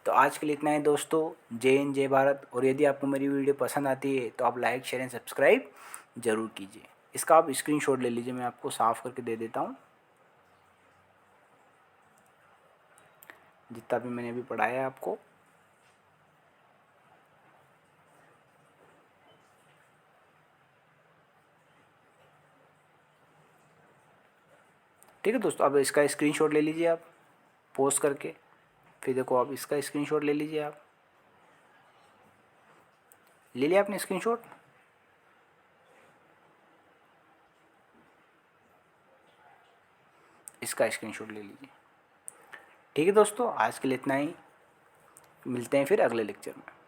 S1: तो आज के लिए इतना है दोस्तों। जय हिंद, जय भारत। और यदि आपको मेरी वीडियो पसंद आती है तो आप लाइक, शेयर एंड सब्सक्राइब जरूर कीजिए। इसका आप स्क्रीनशॉट ले लीजिए, मैं आपको साफ करके दे देता हूँ जितना भी मैंने अभी पढ़ाया है आपको। ठीक है दोस्तों, अब इसका स्क्रीनशॉट ले लीजिए आप पोस्ट करके। फिर देखो आप इसका स्क्रीनशॉट ले लीजिए, आप ले लिया आपने स्क्रीनशॉट। इसका स्क्रीनशॉट ले लीजिए। ठीक है दोस्तों, आज के लिए इतना ही। मिलते हैं फिर अगले लेक्चर में।